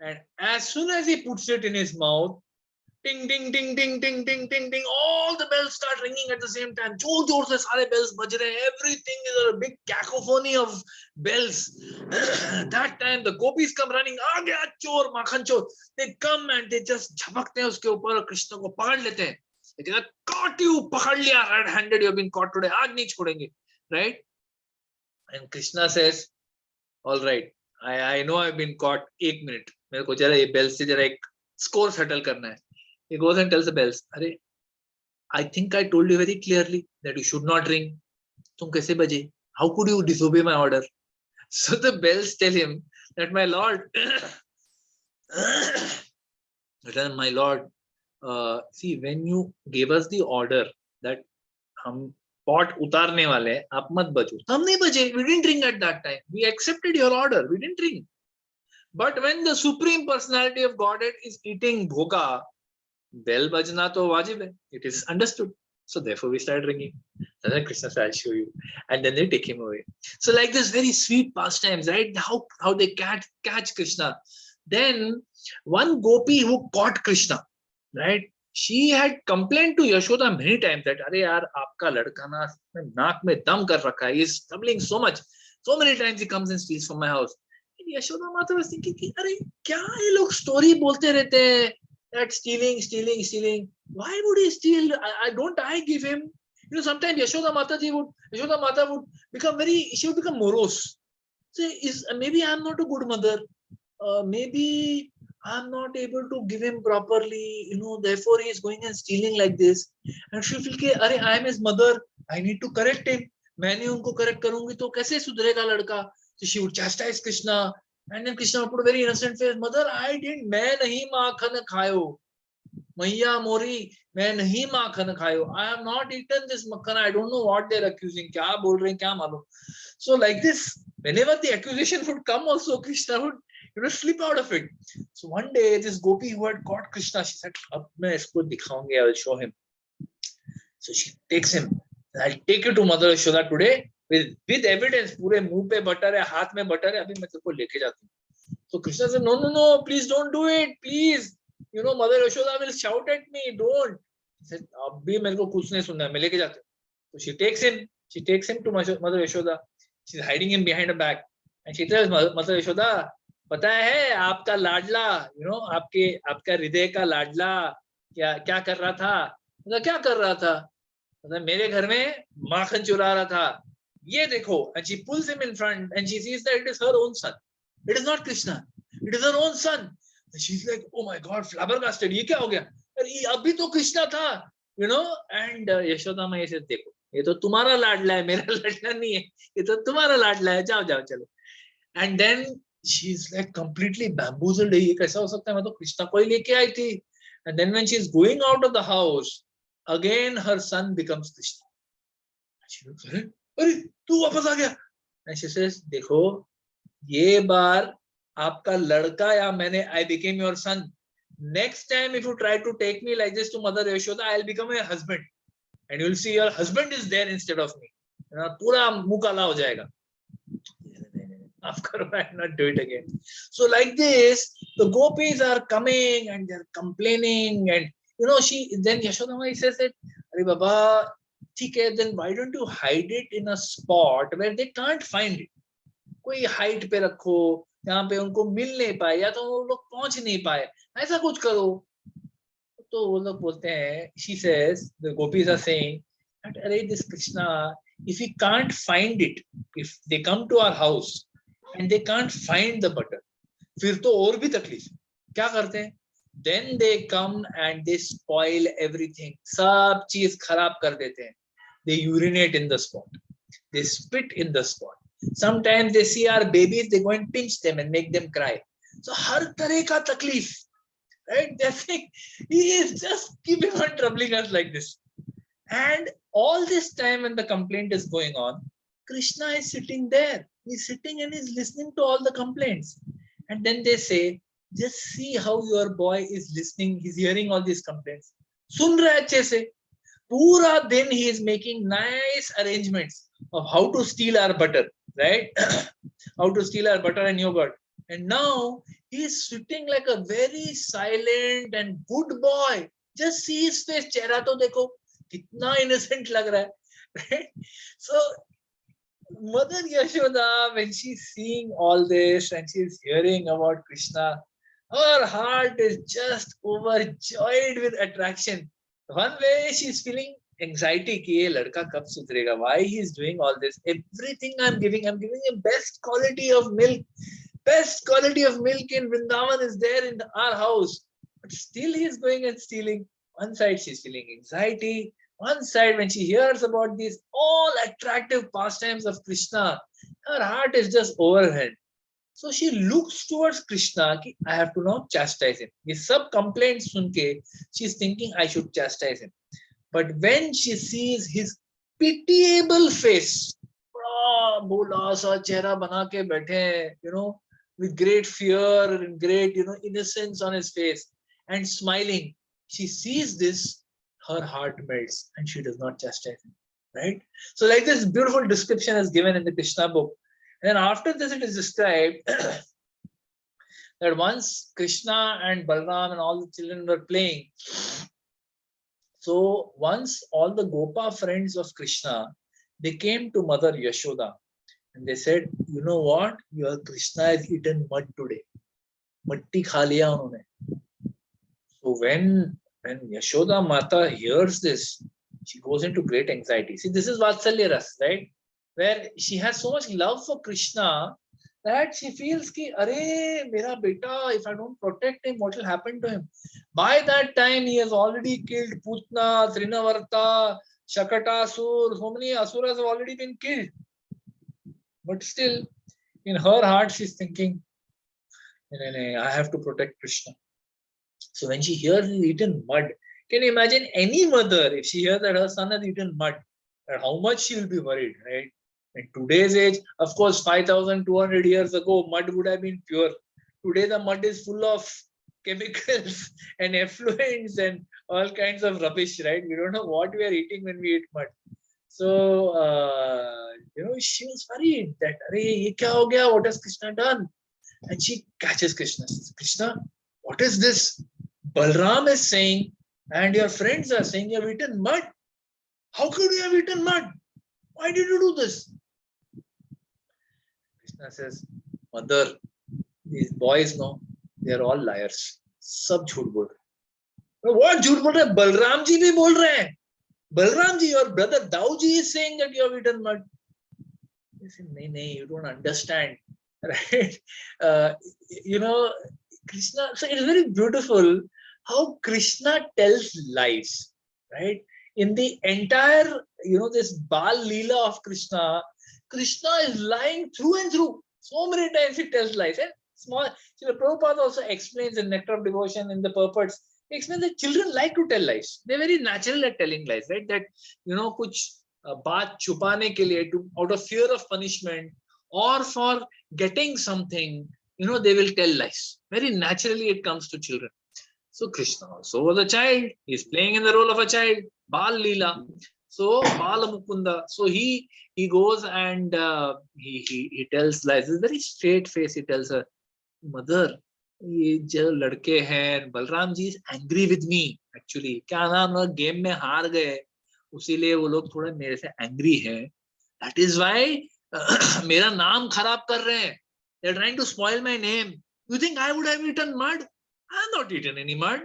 and as soon as he puts it in his mouth, ding, ding, ding, ding, ding, ding, ding, ding, all the bells start ringing at the same time. जोर से सारे bells बज रहे हैं. Everything is a big cacophony of bells. That time the gopis come running. आ गया चोर, माखन चोर. They come and they just झपकते हैं उसके ऊपर और कृष्ण को पकड़ लेते हैं. They कहते हैं, caught you, पकड़ लिया, red-handed, you have been caught today. आज नहीं छोड़ेंगे, right? And Krishna says, all right, I know I've been caught. एक मिनट, मेरे को जरा ये bells से जरा एक score settle करना है. He goes and tells the bells, Are, I think I told you very clearly that you should not ring. तुम कैसे बजे? How could you disobey my order? So the bells tell him that, my lord, my lord, see, when you gave us the order that हम pot उतारने वाले हैं, आप मत बजो, हम नहीं बजे. We didn't ring at that time. We accepted your order. We didn't ring. But when the Supreme Personality of Godhead is eating bhoga, bell bajna to wajib hai. It is understood. So therefore we started ringing. And then Krishna said, I'll show you. And then they take him away. So like this very sweet pastimes, right? How they catch Krishna. Then one gopi who caught Krishna, right? She had complained to Yashoda many times that, अरे यार, आपका लड़का ना नाक में दम कर रखा है. He is troubling so much. So many times he comes and steals from my house. And Yashoda Mata was thinking, अरे क्या ये लोग story बोलते रहते हैं? That stealing. Why would he steal? I give him. Sometimes Yashoda Mata would become she would become morose. So maybe I'm not a good mother. Maybe I'm not able to give him properly. Therefore he is going and stealing like this. And she'll feel, अरे I am his mother. I need to correct him. मैं नहीं उनको correct करूँगी तो कैसे सुधरेगा लड़का? So she would chastise Krishna. And then Krishna would put a very innocent face. Mother, मैं नहीं माखन खायो. मैया मोरी, मैं नहीं माखन खायो. I have not eaten this makhan. I don't know what they're accusing. क्या बोल रहे हैं, क्या मालूम. So like this, whenever the accusation would come also, Krishna would slip out of it. So one day, this gopi who had caught Krishna, she said, अब मैं इसको दिखाऊंगी, I will show him. So she takes him. I'll take you to Mother Yashoda today. With evidence, पूरे मुंह पे butter है, हाथ में बटर है, अभी मैं तेरे को लेके जाती हूँ. So Krishna said, no, please don't do it, please. Mother Yashoda will shout at me, don't. He said, अभी मेरे को कुछ नहीं सुनना है, मैं लेके जाती हूँ. So she takes him to Mother Yashoda. She's hiding him behind a back. And she tells Mother Yashoda, पता है आपका लाडला, आपका हृदय का लाडला क्या कर रहा था? क्या कर रहा था? मेरे घर में माखन चुरा रहा था. ये देखो. And she pulls him in front and she sees that it is her own son. It is not Krishna. It is her own son. And she's like, oh my God, flabbergasted. ये क्या हो गया? अरे अभी तो कृष्णा था, And Yashoda Maya says, देखो, ये तो तुम्हारा लाडला है, मेरा लाडला नहीं है, ये तो तुम्हारा लाडला है, जाओ जाओ चलो. And then she's like completely bamboozled. ये कैसा हो सकता है, मैं तो कृष्णा को ही लेके आई थी. And then when she's going out of the house, again her son becomes Krishna. She looks, अरे तू वापस आ गया. And she says, देखो ये बार आपका लड़का या मैंने, I became your son. Next time if you try to take me like this to Mother Yashoda, I'll become a husband. And you'll see your husband is there instead of me. पूरा मुंह काला हो जाएगा. I'll not do it again. So like this, the gopis are coming and they're complaining, and then Yashoda Mai says that, Arey Baba, then why don't you hide it in a spot where they can't find it? कोई height पे रखो जहाँ पे उनको मिल नहीं पाए या तो वो लोग पहुंच नहीं पाए, ऐसा कुछ करो. तो वो लोग बोलते हैं, she says, the gopis are saying that, अरे this Krishna, if we can't find it, if they come to our house and they can't find the butter, फिर तो और भी तकलीफ. क्या करते हैं? Then they come and they spoil everything. सब चीज खराब कर देते हैं. They urinate in the spot. They spit in the spot. Sometimes they see our babies, they go and pinch them and make them cry. So हर तरह का तकलीफ, right? They think he is just keeping on troubling us like this. And all this time when the complaint is going on, Krishna is sitting there. He's sitting and he's listening to all the complaints. And then they say, just see how your boy is listening. He's hearing all these complaints. सुन रहा है अच्छे से. पूरा दिन he is making nice arrangements of how to steal our butter, right? How to steal our butter and yogurt. And now he is sitting like a very silent and good boy. Just see his face. चेहरा तो देखो कितना innocent लग रहा है, right? So Mother Yashoda, when she's seeing all this and she's hearing about Krishna, her heart is just overjoyed with attraction. One way she's feeling anxiety कि ये लड़का कब सुधरेगा, why he's doing all this. Everything I'm giving him best quality of milk. Best quality of milk in Vrindavan is there in our house. But still he's going and stealing. One side she's feeling anxiety. One side when she hears about these all attractive pastimes of Krishna, her heart is just overwhelmed. So she looks towards Krishna कि I have to now chastise him. ये सब complaints सुन के she's thinking I should chastise him. But when she sees his pitiable face, बड़ा भोला सा चेहरा बना के बैठे, with great fear and great, innocence on his face and smiling, she sees this, her heart melts and she does not chastise him, right? So like this beautiful description is given in the Krishna book. And then after this it is described that once Krishna and Balram and all the children were playing, so once all the Gopa friends of Krishna, they came to Mother Yashoda and they said, you know what, your Krishna has eaten mud today. Matti kha liya unhone. So when Yashoda Mata hears this, she goes into great anxiety. See, this is Vatsalya Rasa, right? Where she has so much love for Krishna that she feels ki, Arey, mera beta, if I don't protect him, what will happen to him? By that time, he has already killed Putna, Trinavarta, Shakatasur. So many asuras have already been killed. But still, in her heart, she's thinking, I have to protect Krishna. So when she hears he's eaten mud, can you imagine any mother, if she hears that her son has eaten mud, how much she will be worried, right? In today's age, of course, 5,200 years ago, mud would have been pure. Today, the mud is full of chemicals and effluents and all kinds of rubbish, right? We don't know what we are eating when we eat mud. So, she was worried that, ye kya ho gaya? What has Krishna done? And she catches Krishna. Says, Krishna, what is this? Balram is saying, and your friends are saying, you have eaten mud. How could you have eaten mud? Why did you do this? Krishna says, Mother, these boys, they are all liars. Sab jhoot bol rahe. What jhoot bol rahe? Balram ji bhi bol rahe hain. Balram ji, your brother Dauji is saying that you have eaten mud. He said, no, you don't understand. Right? Krishna, so it's very beautiful how Krishna tells lies, right? in the entire, this Bal Leela of Krishna, Krishna is lying through and through. So many times he tells lies. And small, Prabhupada also explains in Nectar of Devotion in the purports, he explains that children like to tell lies. They're very natural at telling lies, right? That, kuch baat chupane ke liye, out of fear of punishment or for getting something, they will tell lies. Very naturally it comes to children. So Krishna also was a child. He's playing in the role of a child. Bal Leela. So Bala Mukunda. So he goes and he tells lies. It's very straight face. He tells her, mother, ये जो लड़के हैं, Balram ji is angry with me. Actually, क्या नाम game में हार गए, उसीलिए वो लोग थोड़ा मेरे से angry हैं. That is why मेरा नाम खराब कर रहे हैं. They're trying to spoil my name. You think I would have eaten mud? I have not eaten any mud.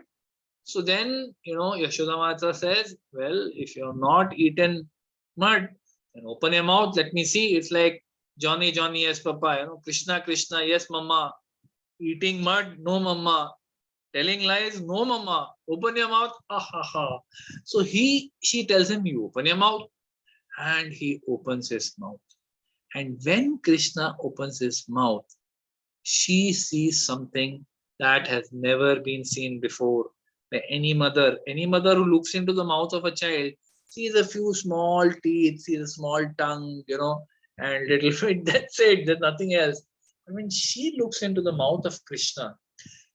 So then, Yashoda Mata says, well, if you're not eaten mud, then open your mouth. Let me see. It's like Johnny, Johnny, yes, Papa. Krishna, Krishna, yes, Mama. Eating mud, no, Mama. Telling lies, no, Mama. Open your mouth. Ha, ha, ha. So she tells him, you open your mouth. And he opens his mouth. And when Krishna opens his mouth, she sees something that has never been seen before. Any mother who looks into the mouth of a child sees a few small teeth, sees a small tongue, and little bit. That's it. There's nothing else. But when she looks into the mouth of Krishna,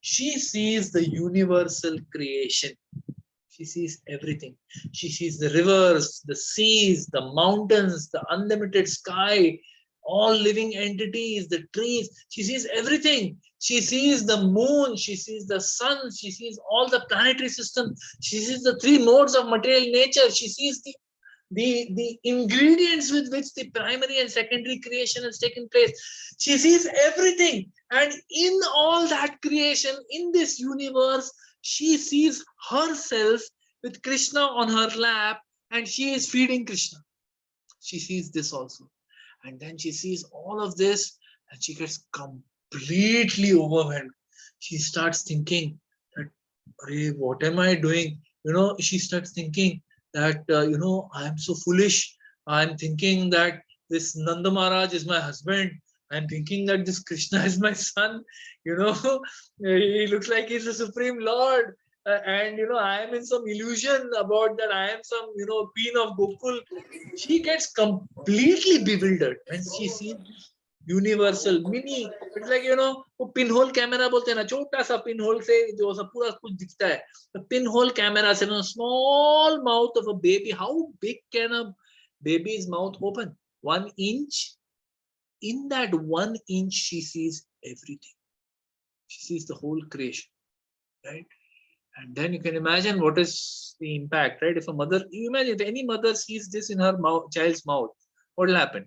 she sees the universal creation. She sees everything. She sees the rivers, the seas, the mountains, the unlimited sky, all living entities, the trees. She sees everything. She sees the moon. She sees the sun. She sees all the planetary system. She sees the three modes of material nature. She sees the ingredients with which the primary and secondary creation has taken place. She sees everything. And in all that creation, in this universe, she sees herself with Krishna on her lap, and she is feeding Krishna. She sees this also. And then she sees all of this and she gets completely overwhelmed. She starts thinking that, what am I doing? She starts thinking that, I am so foolish. I'm thinking that this Nanda Maharaj is my husband. I'm thinking that this Krishna is my son. He looks like he's the Supreme Lord. And I am in some illusion about that I am some queen of Gokul. She gets completely bewildered when she sees universal mini. It's like वो pinhole camera बोलते हैं ना, छोटा सा pinhole से जो सब पूरा कुछ दिखता है. The pinhole camera से small mouth of a baby. How big can a baby's mouth open? 1 inch. In that 1 inch, she sees everything. She sees the whole creation, right? And then you can imagine what is the impact, right? If a mother, you imagine if any mother sees this in her child's mouth, what will happen?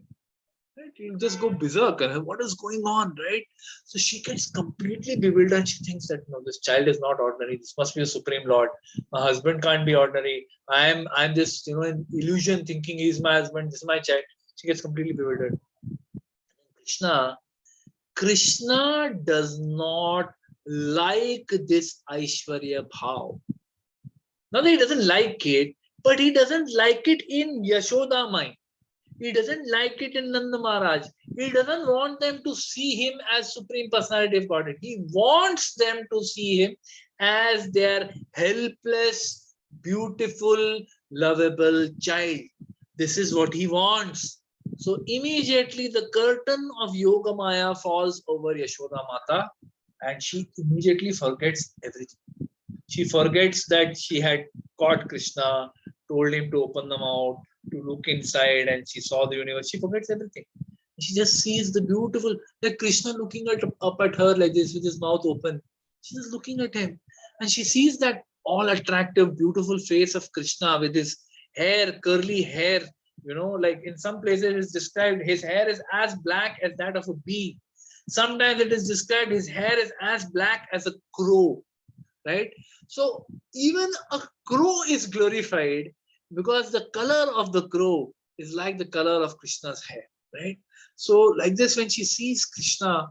Right? You'll just go berserk. What is going on, right? So she gets completely bewildered and she thinks that, no, this child is not ordinary. This must be a Supreme Lord. My husband can't be ordinary. I'm just, in illusion thinking he's my husband. This is my child. She gets completely bewildered. Krishna does not like this Aishwarya Bhav. Not that he doesn't like it, but he doesn't like it in Yashoda mind. He doesn't like it in Nanda Maharaj. He doesn't want them to see him as Supreme Personality of Godhead. He wants them to see him as their helpless, beautiful, lovable child. This is what he wants. So immediately the curtain of Yoga Maya falls over Yashoda Mata and she immediately forgets everything. She forgets that she had caught Krishna, told him to open the mouth, to look inside, and she saw the universe. She forgets everything. She just sees the beautiful, like Krishna looking up at her like this with his mouth open. She's just looking at him. And she sees that all attractive, beautiful face of Krishna with his hair, curly hair. Like in some places it's described his hair is as black as that of a bee. Sometimes it is described his hair is as black as a crow, right? So even a crow is glorified because the color of the crow is like the color of Krishna's hair, right? So like this, when she sees Krishna,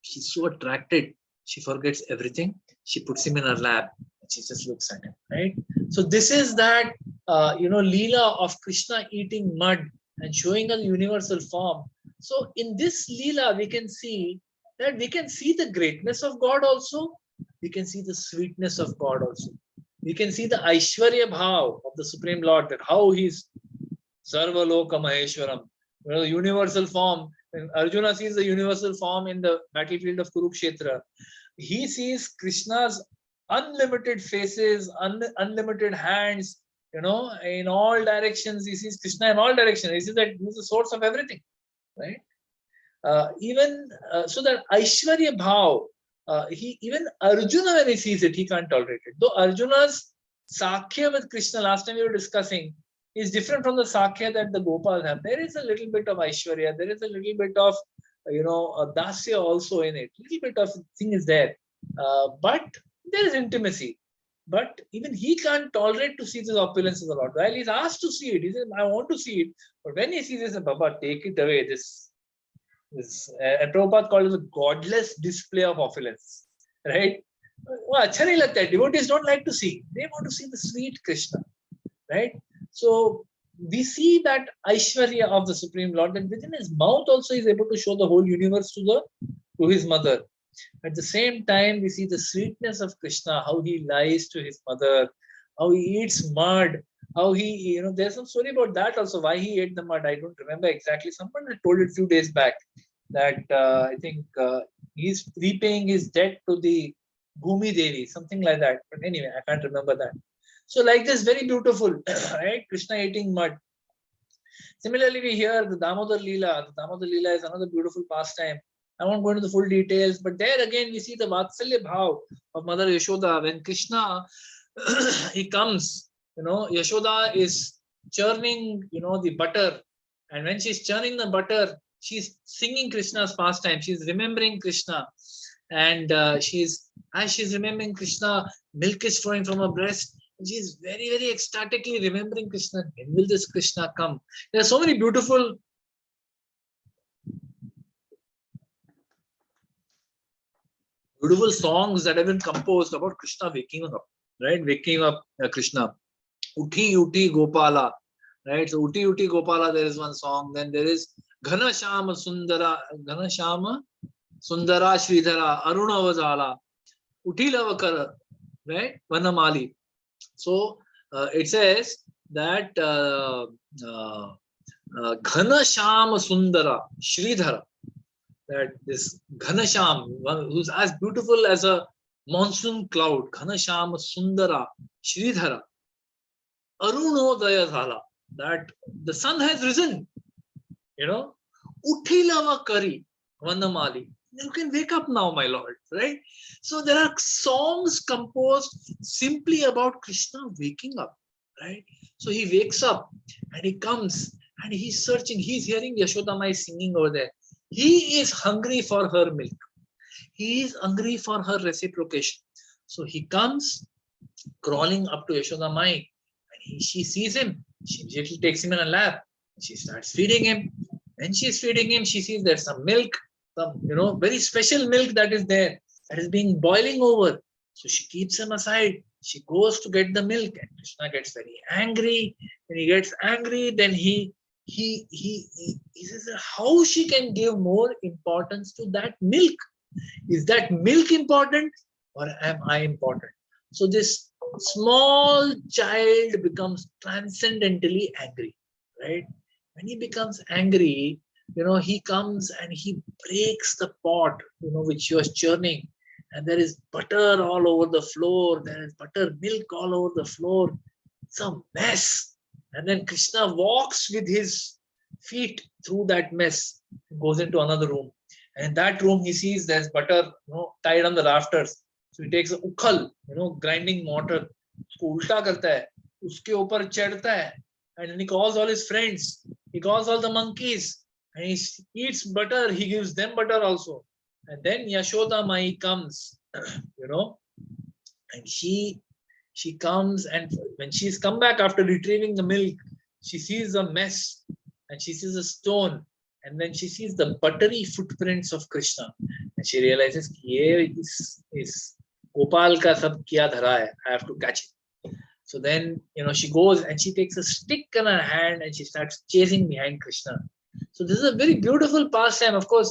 she's so attracted, she forgets everything. She puts him in her lap and she just looks at him, right? So this is that, leela of Krishna eating mud and showing a universal form. So in this leela, we can see the greatness of God also. We can see the sweetness of God also. We can see the Aishwarya Bhav of the Supreme Lord, that how he's Sarva Loka Maheshwaram, the universal form. When Arjuna sees the universal form in the battlefield of Kurukshetra, he sees Krishna's unlimited faces, unlimited hands, in all directions. He sees Krishna in all directions. He sees that he's the source of everything, right? So that Aishwarya Bhav, even Arjuna, when he sees it, he can't tolerate it. Though Arjuna's Sakhya with Krishna, last time we were discussing, is different from the Sakhya that the Gopals have. There is a little bit of Aishwarya, there is a little bit of, Dasya also in it. Little bit of thing is there. But there is intimacy. But even he can't tolerate to see this opulence of the Lord. While he's asked to see it, he says, I want to see it. But when he sees this, Baba, take it away. This Prabhupada called it a godless display of opulence. Right? Well, अच्छा नहीं लगता है. Devotees don't like to see. They want to see the sweet Krishna. Right? So we see that Aishwarya of the Supreme Lord, that within his mouth also is able to show the whole universe to his mother. At the same time, we see the sweetness of Krishna, how he lies to his mother, how he eats mud, how he, there's some story about that also, why he ate the mud. I don't remember exactly. Someone had told it a few days back that I think he's repaying his debt to the Bhumi Devi, something like that. But anyway, I can't remember that. So like this, very beautiful, right? Krishna eating mud. Similarly, we hear the Damodar Leela. The Damodar Leela is another beautiful pastime. I won't go into the full details, but there again we see the Vatsalya Bhav of Mother Yashoda. When Krishna, he comes, Yashoda is churning, the butter. And when she's churning the butter, she's singing Krishna's pastime. She's remembering Krishna. And as she's remembering Krishna, milk is flowing from her breast. She's very, very ecstatically remembering Krishna. When will this Krishna come? There are so many beautiful songs that have been composed about Krishna waking up, right? Waking up Krishna. Uthi Uthi Gopala, right? So Uthi Uthi Gopala, there is one song. Then there is Ghana Shama Sundara Sridhara Aruna Vazala Uthi Lavakara, right? Vanamali. So it says that Ghana Shama Sundara Sridhara, that this Ghanasham, who's as beautiful as a monsoon cloud, Ghanasham Sundara Sridhara, Arunodaya Dhala, that the sun has risen, Uthilava Kari Vandamali. You can wake up now, my Lord, right? So there are songs composed simply about Krishna waking up, right? So he wakes up and he comes and he's searching, he's hearing Yashoda Mai singing over there. He is hungry for her milk. He is hungry for her reciprocation. So he comes crawling up to Yashoda Mai, and she sees him. She immediately takes him in a lap. She starts feeding him. When she's feeding him, she sees there's some milk, some very special milk that is there, that is being boiling over. So she keeps him aside. She goes to get the milk, and Krishna gets very angry. When he gets angry, then he says how she can give more importance to that milk. Is that milk important, or am I important? So this small child becomes transcendently angry, right? When he becomes angry, he comes and he breaks the pot, which he was churning, and there is butter all over the floor. There is buttermilk all over the floor. It's a mess. And then Krishna walks with his feet through that mess, goes into another room. And in that room, he sees there's butter, tied on the rafters. So he takes a ukhal, grinding mortar, usko ulta karta hai, uske upar chadta hai, and then he calls all his friends. He calls all the monkeys, and he eats butter. He gives them butter also. And then Yashoda Mai comes, and she comes, and when she's come back after retrieving the milk, she sees a mess, and she sees a stone, and then she sees the buttery footprints of Krishna, and she realizes, ye is Gopal ka sab kiya dhara hai. I have to catch it. So then, she goes and she takes a stick in her hand and she starts chasing behind Krishna. So this is a very beautiful pastime. Of course,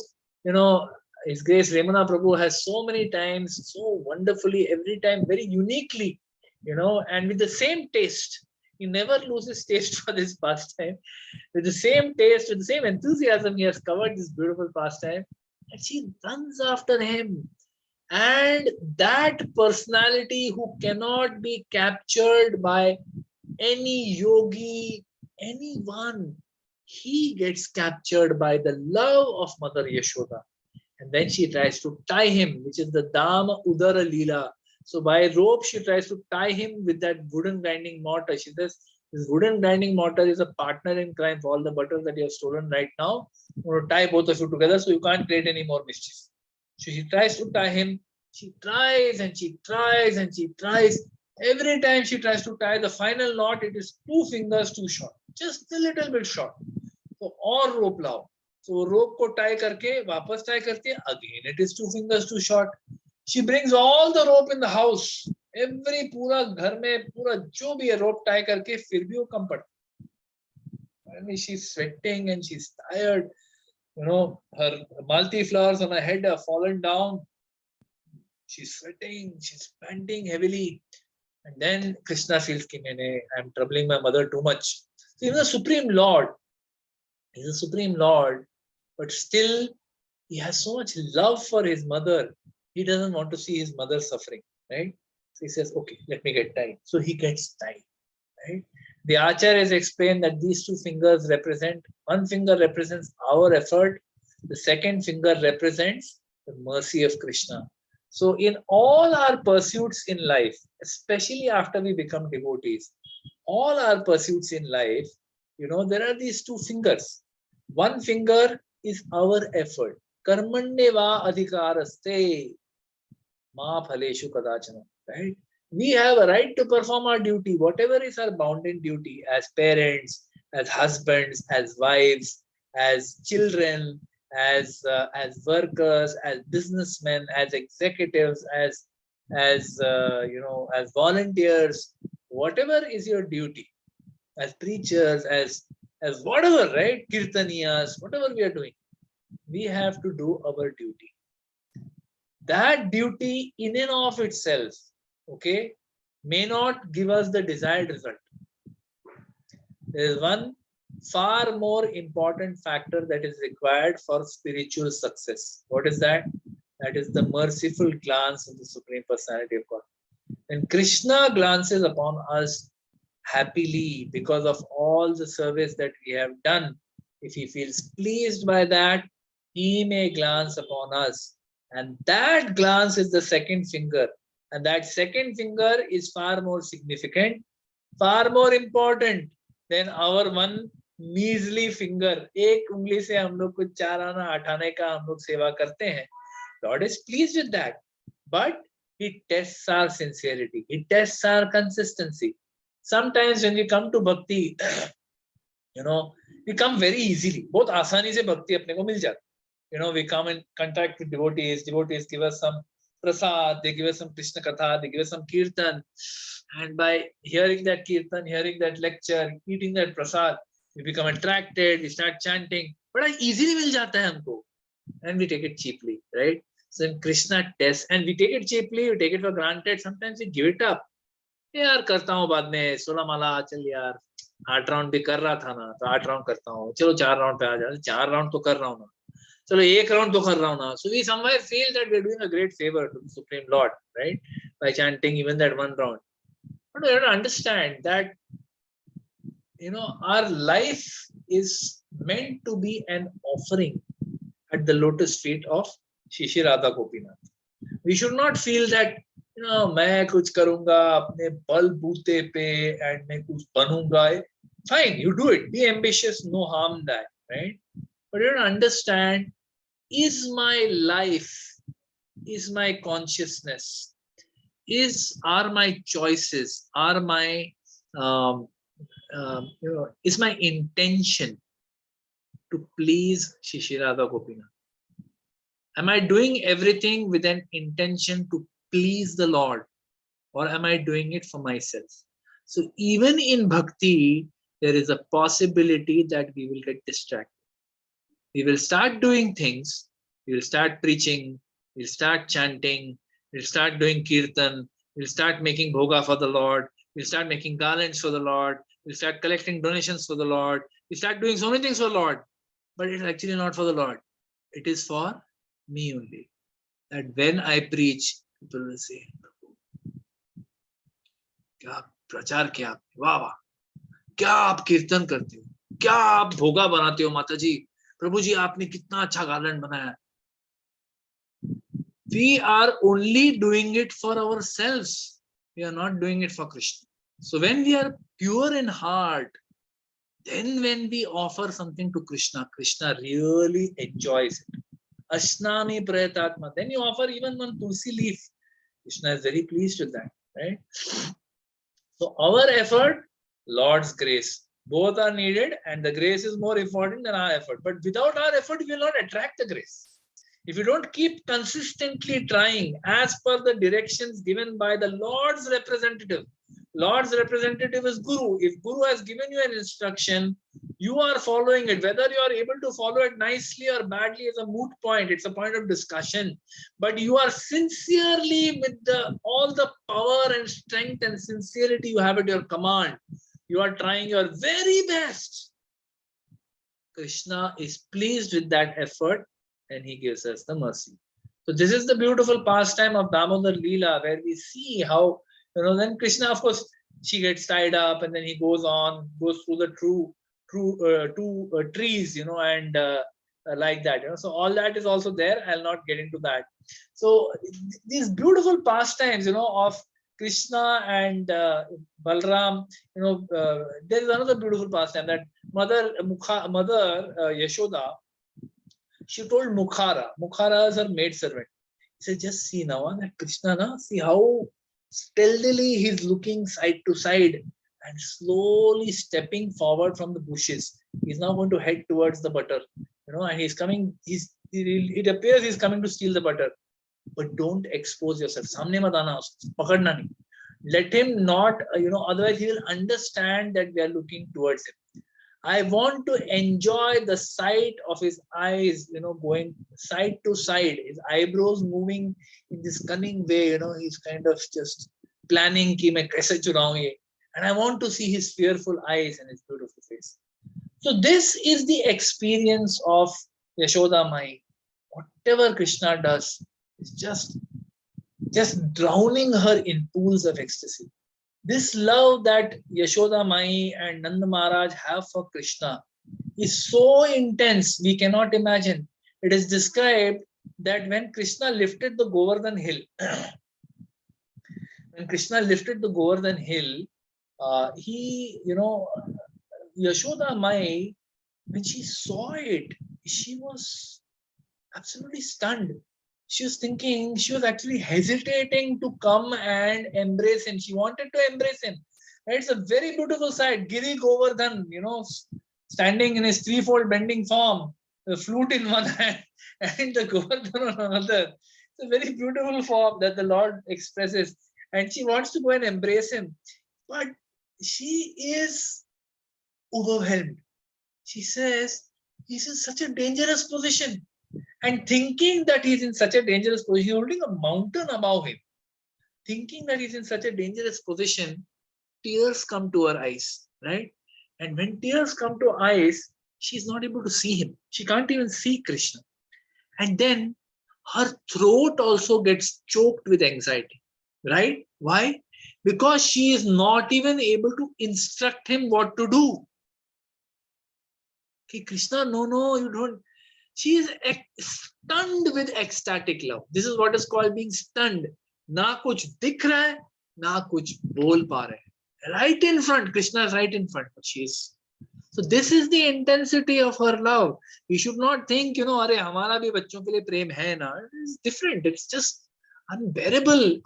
His Grace Remana Prabhu has so many times, so wonderfully, every time, very uniquely, and with the same taste. He never loses taste for this pastime. With the same taste, with the same enthusiasm, he has covered this beautiful pastime. And she runs after him. And that personality who cannot be captured by any yogi, anyone, he gets captured by the love of Mother Yashoda. And then she tries to tie him, which is the Dama Udara Leela. So by rope, she tries to tie him with that wooden grinding mortar. She says, this wooden grinding mortar is a partner in crime for all the butter that you have stolen right now. I'm going to tie both of you together so you can't create any more mischief. So she tries to tie him. She tries and she tries and she tries. Every time she tries to tie the final knot, it is 2 fingers too short, just a little bit short. So और rope लाओ. So rope को tie करके वापस tie करके again it is 2 fingers too short. She brings all the rope in the house. Every पूरा घर में पूरा जो भी है rope tie करके फिर भी वो कम पड़ता. Finally she's sweating and she's tired. Her malti flowers on her head are fallen down. She's sweating, she's panting heavily. And then Krishna feels कि I'm troubling my mother too much. So even the Supreme Lord, he's a Supreme Lord, but still he has so much love for his mother. He doesn't want to see his mother suffering, right? So he says, okay, let me get tied. So he gets tied, right? The Acharya has explained that these 2 fingers represent, one finger represents our effort, the second finger represents the mercy of Krishna. So in all our pursuits in life, especially after we become devotees, all our pursuits in life, there are these 2 fingers. One finger is our effort. Karmanyeva adhikaraste ma phaleshu kadachana, right? We have a right to perform our duty, whatever is our bounden duty as parents, as husbands, as wives, as children, as workers, as businessmen, as executives, as volunteers, whatever is your duty, as preachers, as whatever, right? Kirtaniyas, whatever we are doing, we have to do our duty. That duty in and of itself, okay, may not give us the desired result. There is one far more important factor that is required for spiritual success. What is that? That is the merciful glance of the Supreme Personality of God. When Krishna glances upon us happily because of all the service that we have done, if he feels pleased by that, he may glance upon us. And that glance is the second finger. And that second finger is far more significant, far more important than our one measly finger. एक उंगली से हम लोग कुछ 4 आना 8 आने का हम लोग सेवा करते हैं. Lord is pleased with that. But he tests our sincerity. He tests our consistency. Sometimes when we come to bhakti, we come very easily. बहुत आसानी से भक्ति अपने को मिल जाती. We come in contact with devotees. Devotees give us some prasad, they give us some Krishna katha, they give us some kirtan. And by hearing that kirtan, hearing that lecture, eating that prasad, we become attracted, we start chanting. But easily mil jata hai humko. And we take it cheaply, right? So in Krishna tests, and we take it cheaply, we take it for granted. Sometimes we give it up. यार करता हूँ बाद में 16 माला चल यार 8 round भी कर रहा था ना तो 8 राउंड करता हूँ चलो 4 राउंड पे आ जा 4 राउंड तो कर रहा हूँ ना चलो 1 राउंड तो कर रहा हूँ ना. So we somewhere feel that we are doing a great favor to the Supreme Lord, right, by chanting even that 1 round. But we have to understand that our life is meant to be an offering at the lotus feet of Shri Radha Gopinath. We should not feel that मैं कुछ करूंगा अपने बल बूते पे and मैं कुछ बनूंगा. Fine, you do it. Be ambitious, no harm that, right? But you don't understand, is my life, is my consciousness, are my choices, are my is my intention to please Shri Radha Gopinath? Am I doing everything with an intention to please the Lord, or am I doing it for myself? So even in bhakti, there is a possibility that we will get distracted. We will start doing things, we will start preaching, we'll start chanting, we'll start doing kirtan, we'll start making bhoga for the Lord, we'll start making garlands for the Lord, we'll start collecting donations for the Lord, we start doing so many things for the Lord, but it's actually not for the Lord. It is for me only. That when I preach, people will say, क्या प्रचार किया, वाह वाह, क्या आप कीर्तन करते हो, क्या आप भोगा बनाते हो माता जी, प्रभु जी आपने कितना अच्छा गार्लैंड बनाया. We are only doing it for ourselves. We are not doing it for Krishna. So when we are pure in heart, then when we offer something to Krishna, Krishna really enjoys it. Ashnami prayatatma. Then you offer even one tulsi leaf. Krishna is very pleased with that, right? So our effort, Lord's grace. Both are needed, and the grace is more important than our effort. But without our effort, we will not attract the grace. If you don't keep consistently trying as per the directions given by the Lord's representative is Guru. If Guru has given you an instruction, you are following it. Whether you are able to follow it nicely or badly is a moot point. It's a point of discussion. But you are sincerely with all the power and strength and sincerity you have at your command. You are trying your very best. Krishna is pleased with that effort, and he gives us the mercy. So this is the beautiful pastime of Damodar Leela, where we see how, then Krishna, of course, she gets tied up, and then he goes through the two trees, and like that. So all that is also there. I'll not get into that. So these beautiful pastimes, of Krishna and Balram, there is another beautiful pastime that Mother Yashoda, she told Mukhara is her maidservant. He said, just see now that Krishna, see how stealthily he's looking side to side and slowly stepping forward from the bushes. He's now going to head towards the butter, and he's coming. It appears he's coming to steal the butter. But don't expose yourself. Samne mat aana, pakadna nahi. Let him not, otherwise he will understand that we are looking towards him. I want to enjoy the sight of his eyes, going side to side, his eyebrows moving in this cunning way, he's kind of just planning ki main kaise churaun ye. And I want to see his fearful eyes and his beautiful face. So this is the experience of Yashoda Mai. Whatever Krishna does is just drowning her in pools of ecstasy. This love that Yashoda Mai and Nanda Maharaj have for Krishna is so intense, we cannot imagine. It is described that when Krishna lifted the Govardhan hill, Yashoda Mai, when she saw it, she was absolutely stunned. She was thinking, she was actually hesitating to come and embrace him. She wanted to embrace him. It's a very beautiful sight. Giri Govardhan, standing in his threefold bending form, the flute in one hand and the Govardhan on another. It's a very beautiful form that the Lord expresses. And she wants to go and embrace him. But she is overwhelmed. She says, he's in such a dangerous position. And thinking that he's in such a dangerous position, he's holding a mountain above him. Thinking that he's in such a dangerous position, tears come to her eyes, right? And when tears come to her eyes, she's not able to see him. She can't even see Krishna. And then her throat also gets choked with anxiety, right? Why? Because she is not even able to instruct him what to do. Okay, Krishna, no, you don't. She is stunned with ecstatic love. This is what is called being stunned. Na kuch dikh raha hai, na kuch bol pa rahe hai. Right in front, Krishna is right in front. She is. So this is the intensity of her love. We should not think, अरे हमारा भी बच्चों के लिए प्रेम है ना. It's different. It's just unbearable,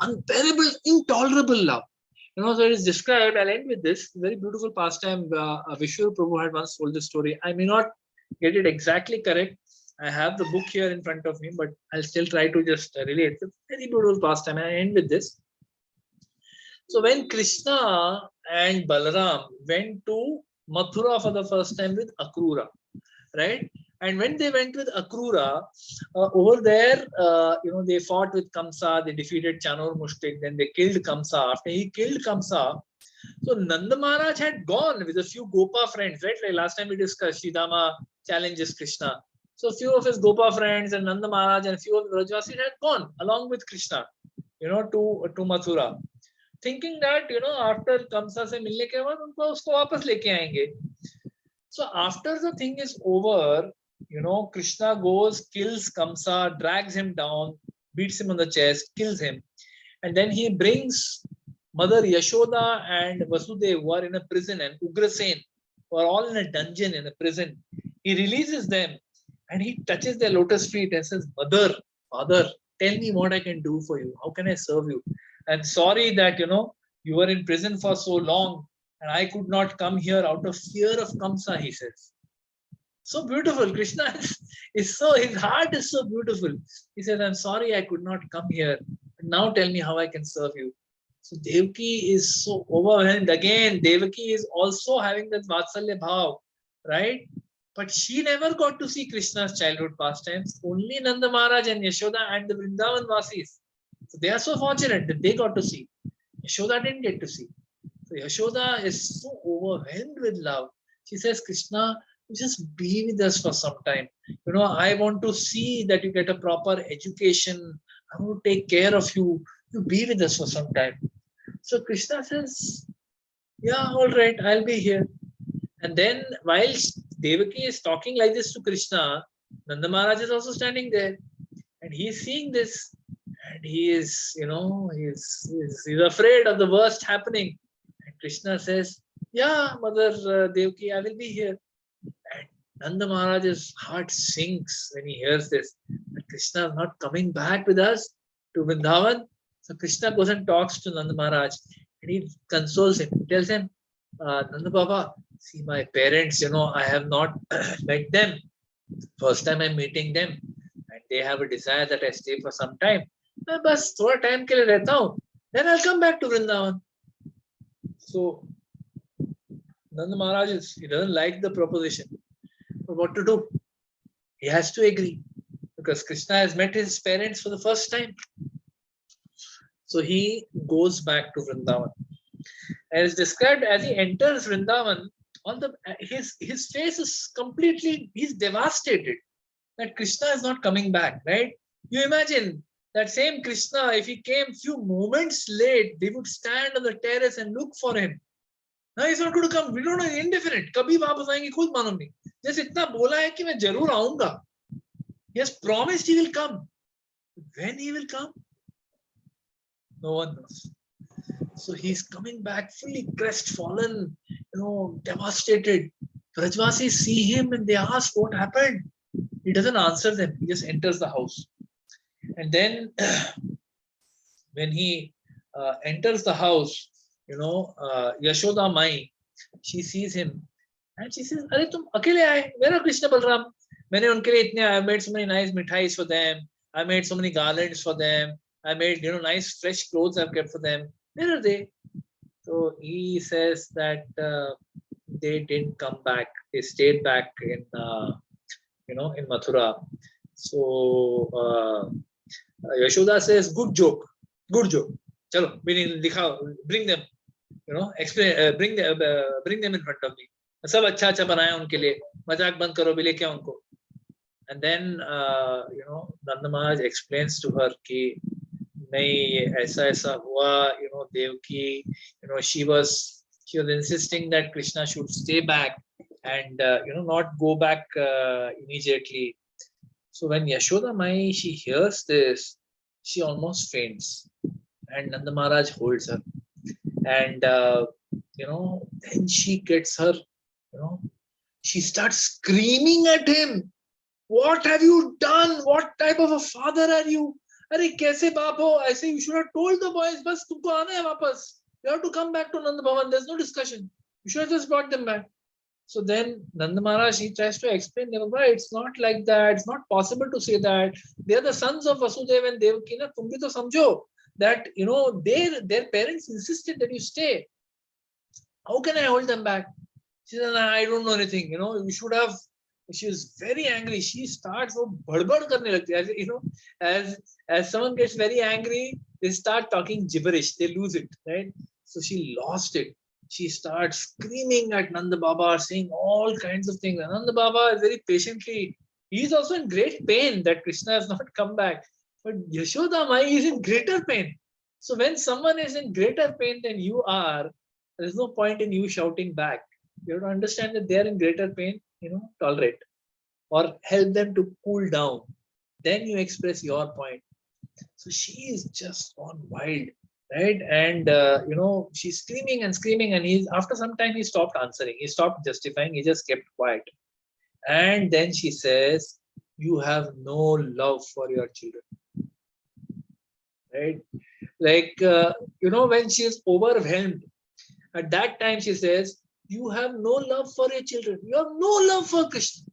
intolerable love. So it is described. I'll end with this very beautiful pastime. Vishnu Prabhu had once told this story. I may not get it exactly correct. I have the book here in front of me, but I'll still try to just relate. It's a very beautiful pastime. And I end with this. So when Krishna and Balaram went to Mathura for the first time with Akrura, right? And when they went with Akrura, over there, they fought with Kamsa, they defeated Chanor Mushtik, then they killed Kamsa. After he killed Kamsa, so Nanda Maharaj had gone with a few Gopa friends, right? Like last time we discussed, Shidama challenges Krishna. So a few of his Gopa friends and Nanda Maharaj and a few of the Vrajavasis had gone along with Krishna, to Mathura, thinking that after Kamsa se milne ke baad unko usko wapas leke aayenge. So after the thing is over, Krishna goes, kills Kamsa, drags him down, beats him on the chest, kills him, and then he brings Mother Yashoda and Vasudev, who are in a prison, and Ugrasen, who are all in a dungeon in a prison. He releases them and he touches their lotus feet and says, Mother, Father, tell me what I can do for you. How can I serve you? I'm sorry that, you were in prison for so long and I could not come here out of fear of Kamsa, he says. So beautiful. Krishna is so, his heart is so beautiful. He says, I'm sorry I could not come here. Now tell me how I can serve you. So Devaki is so overwhelmed. Again, Devaki is also having that Vatsalya Bhav, right? But she never got to see Krishna's childhood pastimes. Only Nanda Maharaj and Yashoda and the Vrindavan Vasis. So they are so fortunate that they got to see. Yashoda didn't get to see. So Yashoda is so overwhelmed with love. She says, Krishna, just be with us for some time. I want to see that you get a proper education. I want to take care of you. You be with us for some time. So Krishna says, yeah, all right, I'll be here. And then while Devaki is talking like this to Krishna, Nanda Maharaj is also standing there. And he's seeing this. And he is, he's afraid of the worst happening. And Krishna says, yeah, Mother Devaki, I will be here. And Nanda Maharaj's heart sinks when he hears this. That Krishna is not coming back with us to Vrindavan. So Krishna goes and talks to Nanda Maharaj and he consoles him. He tells him, Nanda Baba, see my parents, I have not met them. First time I'm meeting them and they have a desire that I stay for some time. Bas thoda time ke liye rehta hu. Then I'll come back to Vrindavan. So Nanda Maharaj, he doesn't like the proposition. But what to do? He has to agree because Krishna has met his parents for the first time. So he goes back to Vrindavan. As described, as he enters Vrindavan, his face is completely, he's devastated that Krishna is not coming back, right? You imagine that same Krishna, if he came few moments late, they would stand on the terrace and look for him. No, he's not going to come. We don't know, indifferent. Kabhi वापस आएंगे खुद मालूम नहीं. Just इतना बोला है कि मैं जरूर आऊंगा. He has promised he will come. When he will come? No one knows. So he's coming back fully crestfallen, devastated. Vrajavasis see him and they ask what happened. He doesn't answer them. He just enters the house. And then when he enters the house, Yashoda Mai, she sees him and she says, "Are tum akele aaye? Where are Krishna Balram? Maine unke liye itne, I made so many nice mithais for them. I made so many garlands for them. I made nice fresh clothes I've kept for them. Where are they?" So he says that they didn't come back. They stayed back in in Mathura. So Yashoda says, "Good joke, good joke. Chalo, bring them. Explain. Bring them in front of me. सब अच्छा अच्छा बनाया उनके लिए. मजाक बंद करो, भी लेके उनको." And then Nanda Maharaj explains to her कि नहीं ऐसा ऐसा हुआ. Devaki, she was insisting that Krishna should stay back and not go back immediately. So when Yashoda Mai, she hears this, she almost faints, and Nanda Maharaj holds her, and then she gets her, she starts screaming at him. What have you done? What type of a father are you? अरे कैसे बाप हो? ऐसे you should have told the boys, बस तुमको आना है वापस. You have to come back to Nanda Bhavan. There's no discussion. You should have just brought them back. So then Nanda Maharaj, he tries to explain, it's not like that. It's not possible to say that. They are the sons of Vasudeva and Devaki. Na, tum bhi to samjho. that, their parents insisted that you stay. How can I hold them back? She said, I don't know anything. You should have. She was very angry. She starts bad karne lagti. As someone gets very angry, they start talking gibberish. They lose it, right? So she lost it. She starts screaming at Nanda Baba, saying all kinds of things. And Nanda Baba is very patiently. He is also in great pain that Krishna has not come back. But Yashoda Mai is in greater pain. So when someone is in greater pain than you are, there is no point in you shouting back. You have to understand that they are in greater pain, tolerate or help them to cool down. Then you express your point. So she is just gone wild, right? And she's screaming and screaming, and after some time he stopped answering. He stopped justifying. He just kept quiet. And then she says, "You have no love for your children." Right? Like, when she is overwhelmed, at that time she says, "You have no love for your children. You have no love for Krishna.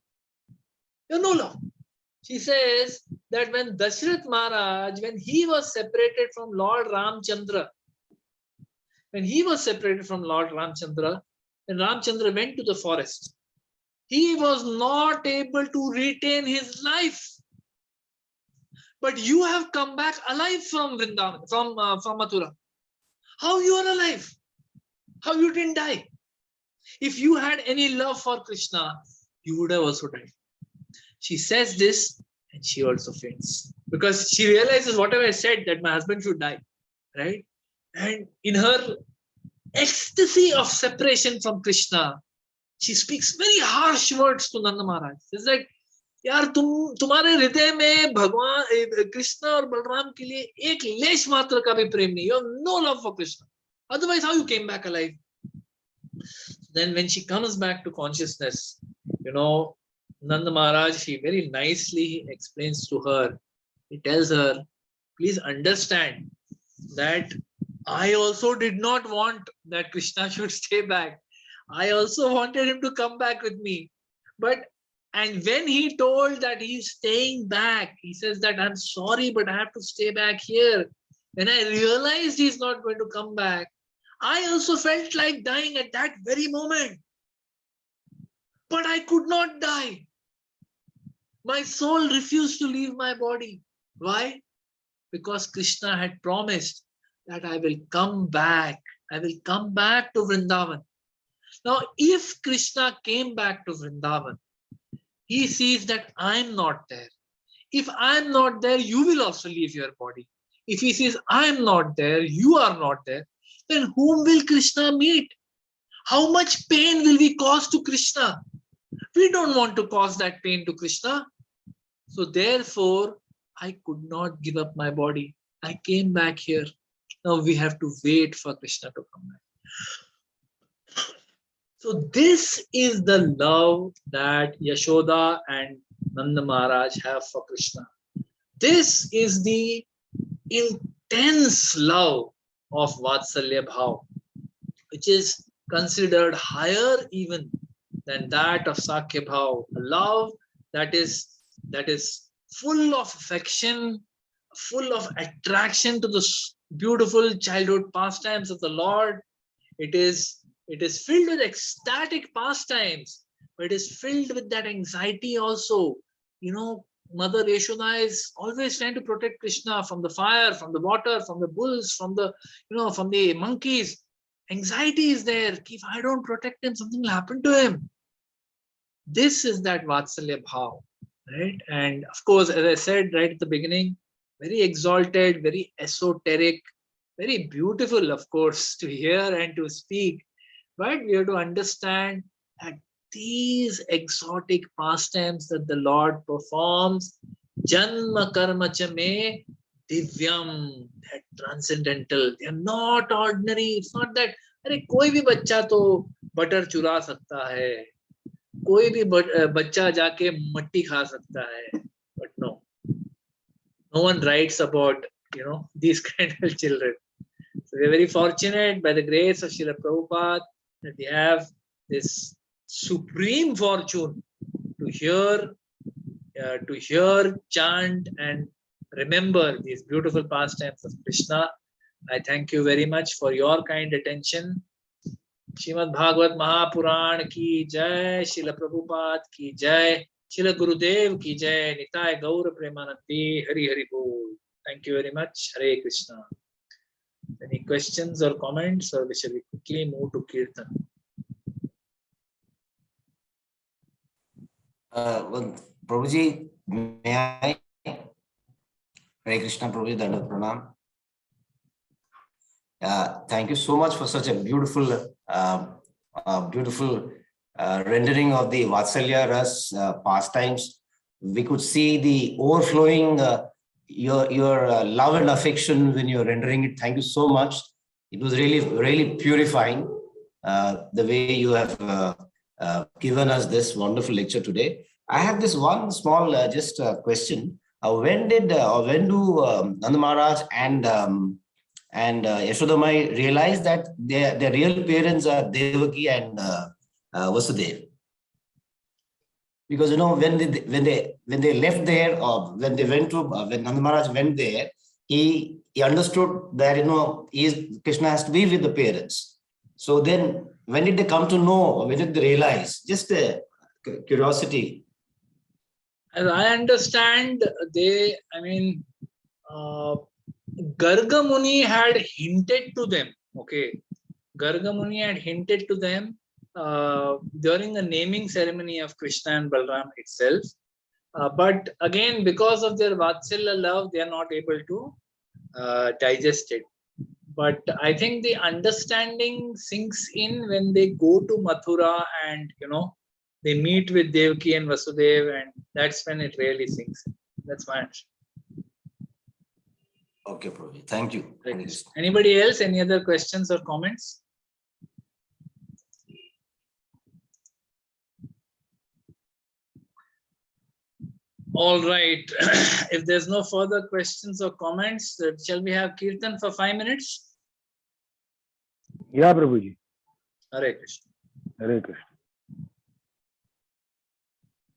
You have no love." She says that when Dashrath Maharaj, when he was separated from Lord Ramchandra, when Ramchandra went to the forest, he was not able to retain his life. But you have come back alive from Vrindavan, from Mathura. How you are alive? How you didn't die? If you had any love for Krishna, you would have also died. She says this and she also faints because she realizes whatever I said, that my husband should die, right? And in her ecstasy of separation from Krishna, she speaks very harsh words to Nanda Maharaj. It's like, यार तुम्हारे हृदय में भगवान कृष्ण और बलराम के लिए एक लेश मात्र का भी प्रेम नहीं. You have no love for Krishna. Otherwise, how you came back alive? Then when she comes back to consciousness, Nanda Maharaj, he very nicely explains to her. He tells her, please understand that I also did not want that Krishna should stay back. I also wanted him to come back with me. And when he told that he's staying back, he says that I'm sorry, but I have to stay back here. When I realized he's not going to come back, I also felt like dying at that very moment. But I could not die. My soul refused to leave my body. Why? Because Krishna had promised that I will come back. I will come back to Vrindavan. Now, if Krishna came back to Vrindavan, he sees that I'm not there. If I'm not there, you will also leave your body. If he says, I'm not there, you are not there, then whom will Krishna meet? How much pain will we cause to Krishna? We don't want to cause that pain to Krishna. So therefore, I could not give up my body. I came back here. Now we have to wait for Krishna to come back. So this is the love that Yashoda and Nanda Maharaj have for Krishna. This is the intense love of Vatsalya Bhav, which is considered higher even than that of Sakhya Bhav. A love that is full of affection, full of attraction to the beautiful childhood pastimes of the Lord. It is filled with ecstatic pastimes, but it is filled with that anxiety also. Mother Yashoda is always trying to protect Krishna from the fire, from the water, from the bulls, from the monkeys. Anxiety is there. If I don't protect him, something will happen to him. This is that Vatsalya Bhav, right? And of course, as I said right at the beginning, very exalted, very esoteric, very beautiful, of course, to hear and to speak. But we have to understand that these exotic pastimes that the Lord performs, Janma Karma Chame Divyam, that transcendental, they are not ordinary. It's not that, अरे कोई भी बच्चा तो butter चुरा सकता है, कोई भी बच्चा जाके मट्टी खा सकता है, but no one writes about these kind of children. So we are very fortunate by the grace of Srila Prabhupada that we have this supreme fortune to hear, chant, and remember these beautiful pastimes of Krishna. I thank you very much for your kind attention. Shrimad Bhagavad Mahapuran ki jai, Srila Prabhupada ki jai, Srila Gurudev ki jai, Nitai Gaur Premanandi, Hari Hari Bol. Thank you very much. Hare Krishna. Any questions or comments, or we shall quickly move to Kirtan? Well, Prabhuji, may I? Hare Krishna, Prabhuji, Dandavat Pranam. Thank you so much for such a beautiful, rendering of the Vatsalya Rasa pastimes. We could see the overflowing your love and affection when you're rendering it. Thank you so much. It was really purifying the way you have given us this wonderful lecture today. I have this one small question. When do Nanda Maharaj and Yashoda Mai realize that their real parents are Devaki and Vasudeva? Because when they left there, or when they went to when Nanda Maharaj went there, he understood that Krishna has to be with the parents. So then, when did they come to know, or when did they realize? Just a curiosity. As I understand, Garga Muni had hinted to them. Okay, Garga Muni had hinted to them during the naming ceremony of Krishna and Balram itself. But again, because of their Vatsalya love, they are not able to digest it. But I think the understanding sinks in when they go to Mathura and they meet with Devaki and Vasudeva, and that's when it really sinks in. That's my answer. Okay, Prabhu. Thank you. Anybody else? Any other questions or comments? All right. If there's no further questions or comments, shall we have Kirtan for 5 minutes? Yeah, Prabhuji. Hare Krishna. Hare Krishna.